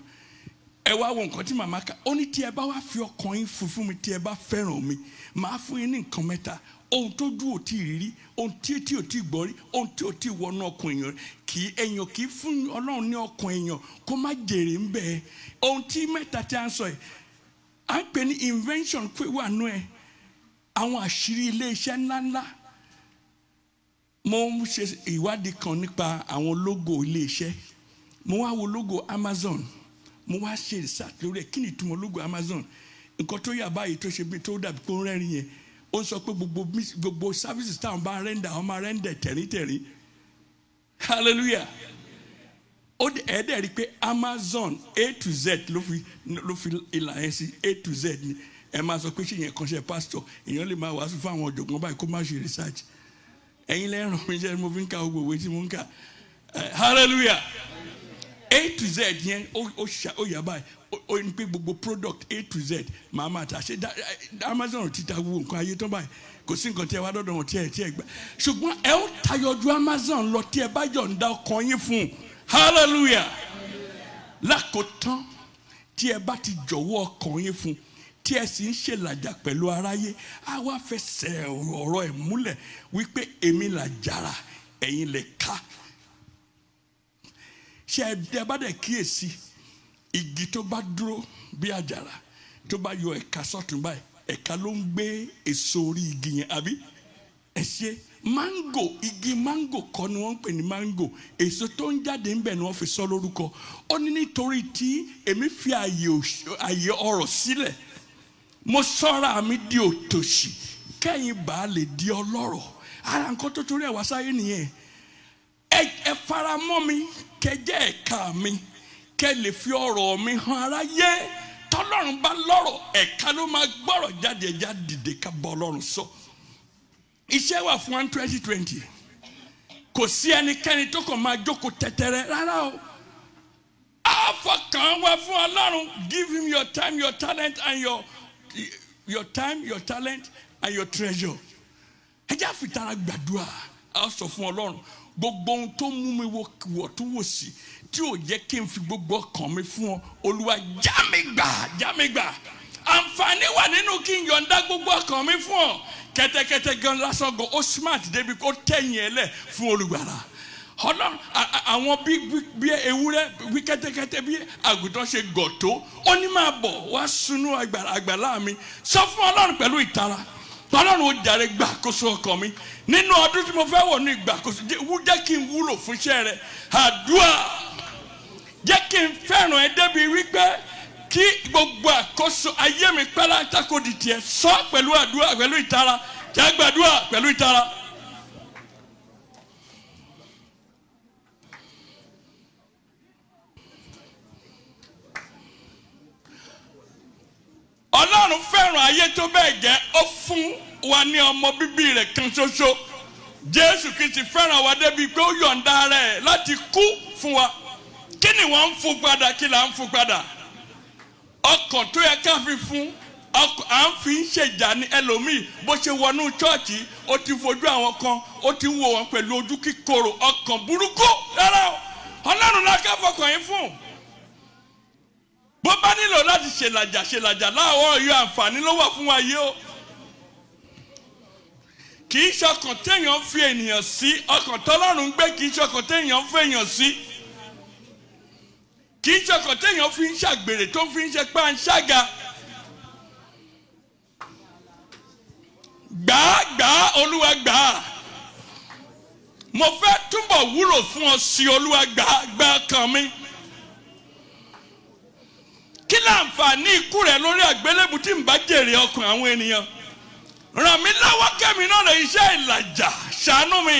ẹ wá wo nǹkan tí màmá ká ó ní tí ẹ bá wá fi ọkàn yín fún mi tí ẹ bá fẹ́ràn mi màá fún yín ní nǹkan mẹ́ta ohun tó dúró tí rírí ohun tí ò tí gbọ́ rí ohun tí ò tí wọnú ọkàn èèyàn èèyàn kì í fún Ọlọ́run ní ọkàn èèyàn kó má jèrè ń bẹ́ẹ̀ ohun tí mẹ́ta tí a ń sọ yìí à ń pè ní invention pé wà nú ẹ àwọn àṣírí ilé-iṣẹ́ ńláńlá mo ń ṣe ìwádìí kan nípa àwọn logo ilé-iṣẹ́ mo wá wo logo Amazon mo wá ṣe research lórí ẹ̀ kí ni ìtumọ̀ logo Amazon nǹkan tó yà báyìí tó ṣe bí tó dàbí pé ó ń rẹ́rìn yẹn ó ń sọ pé gbogbo services táwọn bá rẹ́ndà àwọn máa rẹ́ndà tẹ̀ríntẹ̀rín hallelujah ó ẹ̀ẹ́dẹ̀ rí i pé Amazon A to Z ló fi ìlà yẹn sí A to Z ni ẹ máa sọ pé ṣé yẹn kan ṣe pastor èèyàn lè máa wàásù fún àwọn ọ̀jọ̀gbọ́n báyìí kó má ṣe research ẹ̀yin lẹ́ràn mi jẹ́ mo fi ń ka gbogbo ìwé tí mo ń kà hallelujah A to Z yẹn ó yà báyìí ó ní pé gbogbo product A to Z màá máa tà ṣe Amazon ti ta gbogbo nǹkan ayé tán báyìí kò sí nǹkan tí ẹ wá dọ́dọ̀ wọn tí ẹ gbà ṣùgbọ́n ẹ ó tayọjú Amazon lọ tí ẹ bá yọ̀ǹda ọkàn yín fún hallelujah lákòótán tí ẹ bá ti jọ̀wọ́ ọkàn yín fún tí ẹ sì ń ṣèlàjà pẹ̀lú aráyé á wá fẹsẹ̀ ọ̀rọ̀ ẹ̀ múlẹ̀ wípé èmi làjàrà ẹ̀yin lè ká ṣe ẹ bá dẹ̀ kíyèsí igi tó bá dúró bí àjàrà tó bá yọ ẹ̀ka sọ́tún báyìí ẹ̀ka ló ń gbé èso orí igi yẹn àbí ẹ ṣe mango igi mango kọ́ ni wọ́n ń pè ní mango èso tó ń jáde ńbẹ̀ ni wọ́n fi sọ lórúkọ ó ní nítorí tí èmi fi àyè ọrọ̀ sílẹ̀ mo sọ́ra mi di òtòṣì kẹ́yìn bá lè di ọlọ́rọ̀ ara nǹkan tó torí ẹ̀ wá sáyé nìyẹn ẹ fara mọ́ mi kẹ́ jẹ́ ẹ̀ka mi kẹ́ lè fi ọ̀rọ̀ mi hàn aráyé tọ́lọ́run bá lọ́rọ̀ ẹ̀ka ló máa gbọ́rọ̀ jáde ẹ̀já dìde ká bọ́ ọlọ́run sọ iṣẹ́ wà fún 2020 kò sí ẹnikẹ́ni tó kàn máa jókòó tẹ́tẹ́rẹ́ rárá o àfọkàn wá fún ọlọ́run give him your time your talent and your time, your talent, and your treasure. Ẹ jẹ́ àfitara gbàdúrà a sọ fún Ọlọ́run gbogbo ohun tó mú mi wọ̀ tó wò sí tí ò jẹ́ kí n fi gbogbo ọkàn mi fún ọ Olúwa já mi gbà àǹfààní wà nínú kí n yọ̀ǹda gbogbo ọkàn mi fún ọ kẹ́tẹ́kẹ́tẹ́ gan lásán gan ó smart débi kó tẹ̀yìn ẹ lẹ̀ fún olùgbàlà Ọlọ́run àwọn bí ewúrẹ́ bí kẹ́tẹ́kẹ́tẹ́ bí àgùntàn ṣe gọ̀ tó ó ní máa bọ̀ wá sunú àgbàlá mi sọ fún Ọlọ́run pẹ̀lú ìtara Ọlọ́run ó jàre gbà àkóso ọkàn mi nínú ọdún tí mo fẹ́ wọ̀ ní ìgbà àkóso jẹ́ kí n wúlò fún iṣẹ́ rẹ àdúrà jẹ́ kí n fẹ́ràn ẹ débi wípé kí gbogbo àkóso ayé mi pẹ́lá tako di tiẹ̀ sọ pẹ̀lú àdúrà pẹ̀lú ìtara jẹ́ gbàdúrà pẹ̀lú ìtara. Ọlọ́run fẹ́ràn ayé tó bẹ́ẹ̀ gẹ́ ó fún wa ní ọmọ bíbí rẹ̀ kan ṣoṣo Jésù Kristi fẹ́ràn wa débi pé ó yọ̀ǹda rẹ̀ láti kú fún wa kí ni wọ́n ń fún padà kí là ń fún padà ọkàn tó yẹ ká fi fún ọkàn à ń fi ń ṣèjà ní ẹlòmíì bó ṣe wọnú chọ́ọ̀chì ó ti fojú àwọn kan ó ti wò wọ́n pẹ̀lú ojú kíkorò ọkàn burúkú rárá Ọlọ́run la ká fọkàn yín fún bó bá nílò láti ṣèlàjà láàárọ̀ yóò àǹfààní ló wà fún wa yìí o kì í ṣọkàn téèyàn fi ènìyàn sí ọkàn tọ́lọ́run gbé kì í ṣọkàn téèyàn fi èèyàn sí kì í ṣọkàn téèyàn fi ń ṣàgbèrè tó fi ń ṣe pàǹṣágà gbàá Olúwa gbàá mo fẹ́ túbọ̀ wúlò fún ọ sí Olúwa gbàá kan mi. Kí láǹfààní ikú rẹ̀ lórí àgbélébù tí ń bá jèrè ọkàn àwọn ènìyàn ràn mí lọ́wọ́ kẹ́mi náà lè iṣẹ́ ìlàjà ṣàánú mi.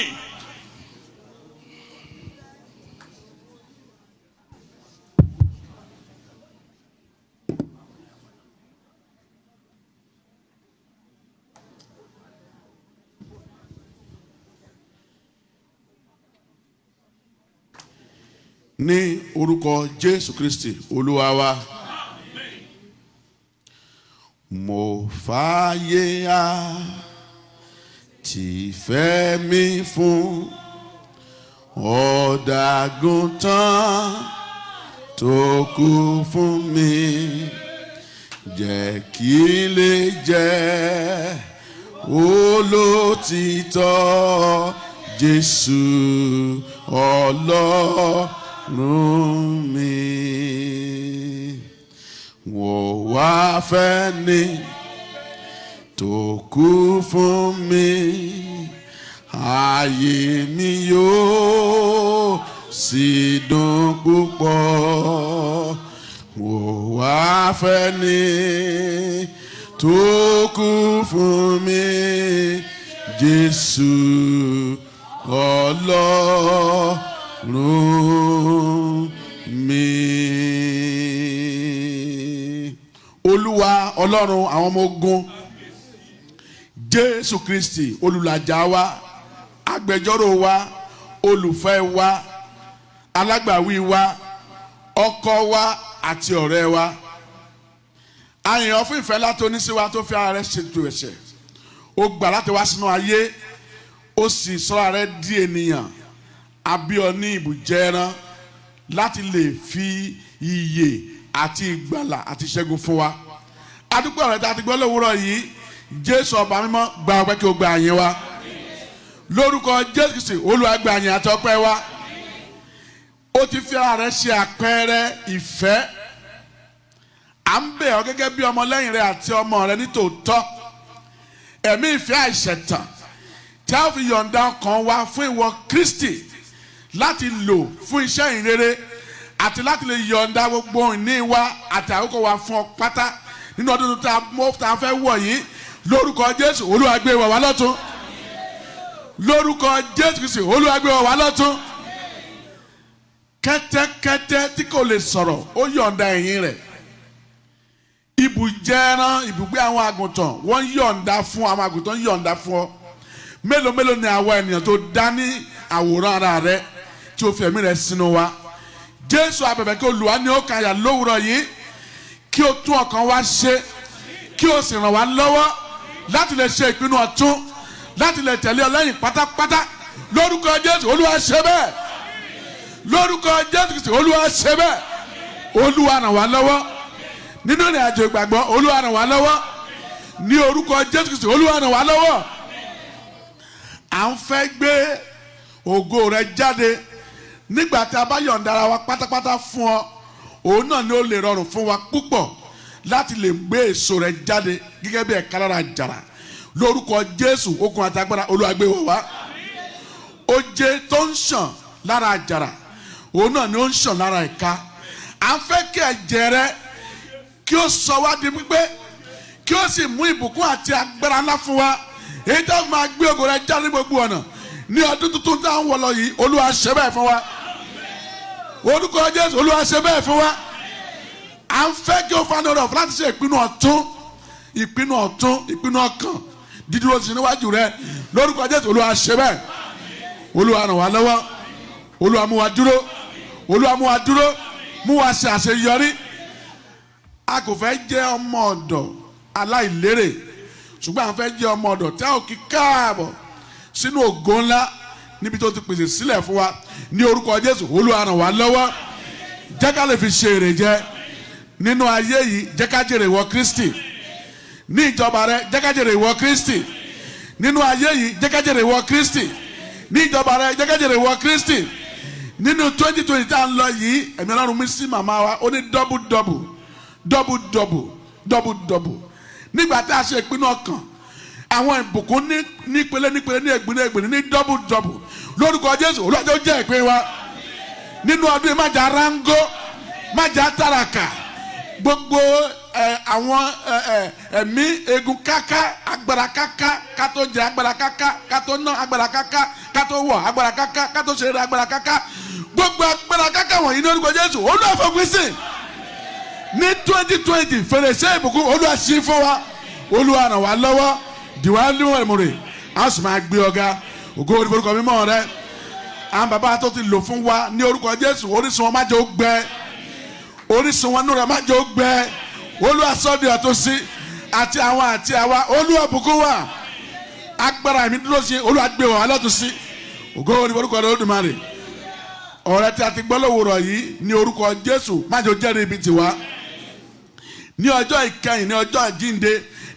ní orúkọ Jésù Kristi Olúwa wa. Mo fàyè àti fẹ́ mi fún ọ̀dàgùntàn tó kú fún mi, jẹ́ kí n lè jẹ́ olótìtọ́ Jésù Ọlọ́run mi. Wọ́n wá fẹ́ ni tó kú fún mi, ayé mi yóò sì dùn púpọ̀. Wọ́n wá fẹ́ ni tó kú fún mi, Jésù Ọlọ́run mi. Olúwa Ọlọ́run àwọn ọmọ ogun, Jésù Kristi olùlàjà wa, agbẹjọ́rò wa, olùfẹ́ wa, alágbàwí wa, ọkọ wa àti ọ̀rẹ́ wa. A yìn ọ́ fún ìfẹ́ láti oníṣẹ́ wa tó fi ara rẹ̀ ṣètò ẹ̀ṣẹ̀. Ó gbà láti wá sínú ayé, ó sì sọ́ra rẹ̀ di ènìyàn, àbí ọ ní ibùjẹ ẹran láti lè fi ìyè àti ìgbàlà àti ìṣẹ́gun fún wa. Adúpẹ́ ọ̀rẹ́ tá a ti gbọ́ lówùúrọ̀ yìí, Jésù ọba mímọ́ gba ọpẹ́ kí o gba àyìn wa. Lórúkọ Jésù Kristi Olúwa gba àyìn àti ọpẹ́ wa. Ó ti fi ara rẹ̀ ṣe àpẹẹrẹ ìfẹ́. À ń bẹ̀ ọ́ gẹ́gẹ́ bí ọmọlẹ́yìn rẹ àti ọmọ rẹ ní tòótọ́. Ẹ̀mí ìfẹ́ àìṣẹ̀tàn tí a fi yọ̀ǹda ọkàn wa fún ìwọ Kristi láti lò fún iṣẹ́ ìrere àti láti lè yọ̀ǹda gbogbo ìní wa àti àkókò wa fún ọ pátá nínú ọdún tá a fẹ́ wọ̀ yìí. Lórúkọ Jésù Olúwa gbé wa wá lọ́tún. Lórúkọ Jésù Kristi Olúwa gbé wa wá lọ́tún. Kẹ́tẹ́kẹ́tẹ́ tí kò lè sọ̀rọ̀ ó yọ̀ǹda ẹ̀yìn rẹ̀. Ibùjẹ ẹran ibùgbé àwọn àgùntàn wọ́n yọ̀ǹda fún àwọn àgùntàn yọ̀ǹda fún ọ. Mélòó mélòó ni àwọn ènìyàn tó dá ní àwòrán ara rẹ tí o fi ẹ̀mí rẹ sínú wa. Jésù abẹ̀bẹ̀ kí Olúwa ní ó kàyà lówùrọ̀ yìí, kí o tún ọkàn wa ṣe, kí o sì ràn wá lọ́wọ́ láti lè ṣe ìpinnu ọ̀tún, láti lè tẹ̀lé ọ lẹ́yìn pátápátá. Lórúkọ Jésù Olúwa ṣe bẹ́ẹ̀. Lórúkọ Jésù Kristi Olúwa ṣe bẹ́ẹ̀. Olúwa ràn wá lọ́wọ́ nínú ìrìn àjò ìgbàgbọ́. Olúwa ràn wá lọ́wọ́ ní orúkọ Jésù Kristi. Olúwa ràn wá lọ́wọ́. À ń fẹ́ gbé ògo rẹ jáde nígbà tí a bá yọ̀ǹda ara wa pátápátá fún ọ. Òun náà ni ó lè rọrùn fún wa púpọ̀ láti lè gbé èso rẹ jáde gẹ́gẹ́ bí ẹ̀ka lára àjàrà. Lórúkọ Jésù okun àti agbára Olúwa gbé wọ̀ wá. Oje tó ń ṣàn lára àjàrà òun náà ni ó ń ṣàn lára ẹ̀ka. À ń fẹ́ kí ẹ̀jẹ̀ rẹ kí ó sọ wá di pípé, kí ó sì mú ìbùkún àti agbára ńlá fún wa. Èyí tó máa gbé ògo rẹ jáde ní gbogbo ọ̀nà ní ọdún tuntun tá à ń wọ̀ lọ yìí. Olúwa ṣe bẹ́ẹ̀ fún wa. Orúkọ Jésù Olúwa ṣe bẹ́ẹ̀ fún wa. À ń fẹ́ kí ó fa ọ̀rọ̀ fún láti ṣe ìpinnu ọ̀tún, ìpinnu ọ̀tún, ìpinnu ọkàn dídúró sí níwájú rẹ. Lórúkọ Jésù Olúwa ṣe bẹ́ẹ̀. Olúwa ràn wá lọ́wọ́. Olúwa mú wa dúró. Olúwa mú wa dúró. Mú wa ṣe àṣeyọrí. A kò fẹ́ jẹ́ ọmọ ọ̀dọ̀ aláìlérè, ṣùgbọ́n a fẹ́ jẹ́ ọmọ ọ̀dọ̀ tí a ò kí káàbọ̀ sínú ògo ńlá níbi tó ti pèsè sílẹ̀ fún wa. Ní orúkọ Jésù Olúwa ràn wá lọ́wọ́. Jẹ́ ká lè fi ṣe èrè jẹ nínú ayé yìí. Jẹ́ ká jèrè ìwọ Kristi ní ìjọba rẹ. Jẹ́ ká jèrè ìwọ Kristi nínú ayé yìí. Jẹ́ ká jèrè ìwọ Kristi ní ìjọba rẹ. Jẹ́ ká jèrè ìwọ Kristi nínú 2020 tá à ń lọ yìí. Ẹ̀mí Ọlọ́run mi sí màmá wa, ó ní double double double double double double. Nígbà tá a ṣe ìpinnu ọkàn, àwọn ìbùkún ní ìpele nípele ní ègbìnì ní double double. Lórúkọ Jésù Olúwa jẹ́ ó jẹ́ ìpín wa nínú ọdún yìí. Má jà rángó, má jà tàràkà. Gbogbo àwọn ẹ̀mí egun káká, agbára káká, ká tó jẹ agbára káká, ká tó ná agbára káká, ká tó wọ̀ agbára káká, ká tó ṣeré agbára káká. Gbogbo agbára káká wọ̀nyí ní orúkọ Jésù Olúwa fòpin sí. Ní 2020 fèrèsé ìbùkún Olúwa ṣí fún wa. Olúwa ràn wá lọ́wọ́. Dìwà níwọ̀n ìmúre a sì máa gbé ọ̀gá ògo orúkọ mímọ́ rẹ. àwọn bàbá tó ti lò fún wa ní orúkọ Jésù orísun wọn má jẹ́ ó gbẹ orísun wọn núra má jẹ́ ó gbẹ Olúwa sọ di ọ̀tun sí àti àwọn àti àwa Olúwa bùkún wa agbára mi dúró sí Olúwa gbé wa lọ́tun sí ògo ní orúkọ Olódùmarè ọ̀rẹ́ tí a ti gbọ́ lówùrọ̀ yìí ní orúkọ Jésù má jẹ́ ó jẹ́rìí ibi tiwa ní ọjọ́ ìkẹyìn ní ọjọ́ àjíǹde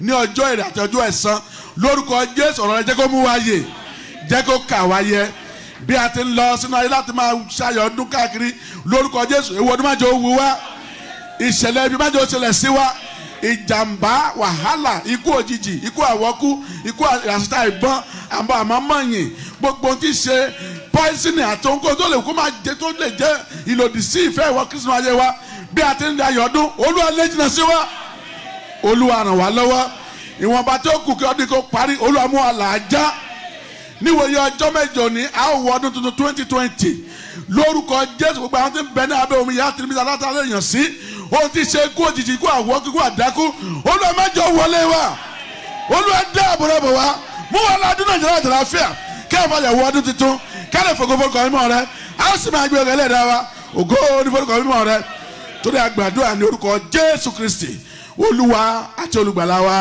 ní ọjọ́ èrè àti ọjọ́ ẹ̀san lórúkọ Jésù ọ̀rọ̀ rẹ̀ jẹ́ kó mú wa yè jẹ́ kó kà wá yẹ bí a ti ń lọ sínú ayé láti máa ṣayọ̀ ọdún káàkiri lórúkọ Jésù ewu ọdún má jẹ́ ó wù wá ìṣẹ̀lẹ̀ ibi má jẹ́ ó ṣẹlẹ̀ sí wa ìjàmbá wàhálà ikú òjijì ikú àwọ̀kú ikú àṣìta ìbọn àmọ́ mọ̀yìn gbogbo tí ṣe pọ́ìsìnì àti ohun tó lè kó máa jẹ tó lè jẹ́ ìlòdì sí ìfẹ́ ìwọ Kristi ayé wa bí a ti ń da ayọ̀dún Olúwa lè jìnnà sí wa Olúwa ràn wá lọ́wọ́ ìwọ̀nba tó kù kí ọdún kó parí Olúwa mú wa làájá níwòye ọjọ́ mẹ́jọ ní a ó wọ ọdún tuntun 2020 lórúkọ Jésù gbogbo àwọn tí ń bẹ ní abẹ́ omi yá tìrìbí aláta lè yàn sí ohun tí ṣe ikú òjijì ikú àwọ̀ kíkú àdákú Olúwa mẹ́jọ wọlé wa Olúwa dá àbúrò wa mú wa ládùn Nàìjíríà àti àlàáfíà kí a fàyà wọ ọdún tuntun ká lè fògófògó mímọ́ rẹ a ó sì máa gbé ọ̀gá ẹlẹ́dàá wa ògo ní fògófògó mímọ́ rẹ torí àgbàdua ní orúkọ Jésù Kristi Olúwa àti olùgbàlà wa.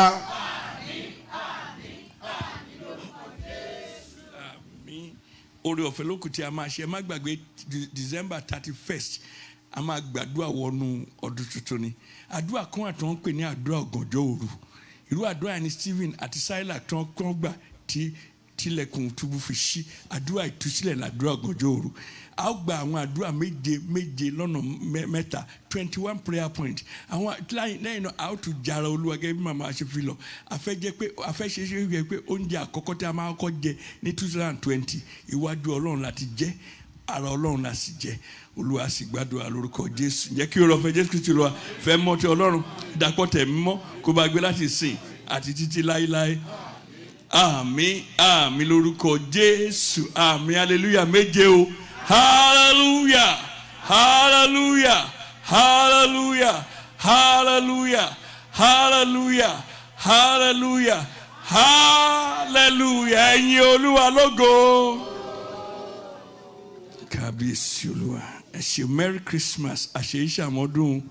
Oore ọ̀fẹ́ lókùn tí a máa ṣe ẹ má gbàgbé December 31st a máa gbàdúrà wọnú ọdún tuntun ni àdúrà kan àtọ́ ń pè ní àdúrà ọ̀gànjọ́ òru irú àdúrà yẹn ni Stephen àti Silas tán kán gbà tí tilẹ̀kùn túbú fi ṣí àdúrà ìtúsílẹ̀ làdúrà ọ̀gànjọ́ òru a ó gba àwọn àdúrà méje lọ́nà mẹ́ta 21 prayer point àwọn lẹ́yìn náà a ó tún jara Olúwa gẹ́gẹ́ bí màmá ṣe fi lọ afẹ́ ṣe pé oúnjẹ àkọ́kọ́ tí a máa kọ́ jẹ ní 2020 iwájú Ọlọ́run láti jẹ ara Ọlọ́run la sì jẹ Olúwa sì gbàdúrà lórúkọ Jésù jẹ́ kí ọ̀rọ̀ fẹ́ Jésù Kristi lọ fẹ́ mọ́ ti Ọlọ́run dàpọ̀ tẹ̀ mímọ́ kó bá gbé láti sìn àti títí láéláé àmín àmín lórúkọ Jésù àmín hallelujah méje o. Hallelujah, hallelujah, hallelujah, hallelujah, hallelujah, hallelujah, hallelujah. Ẹ̀yin Olúwa lógo. Kábíyèsí Olúwa. Ẹ ṣé Merry Christmas. Àṣeyíṣẹ́ àmọ́dún.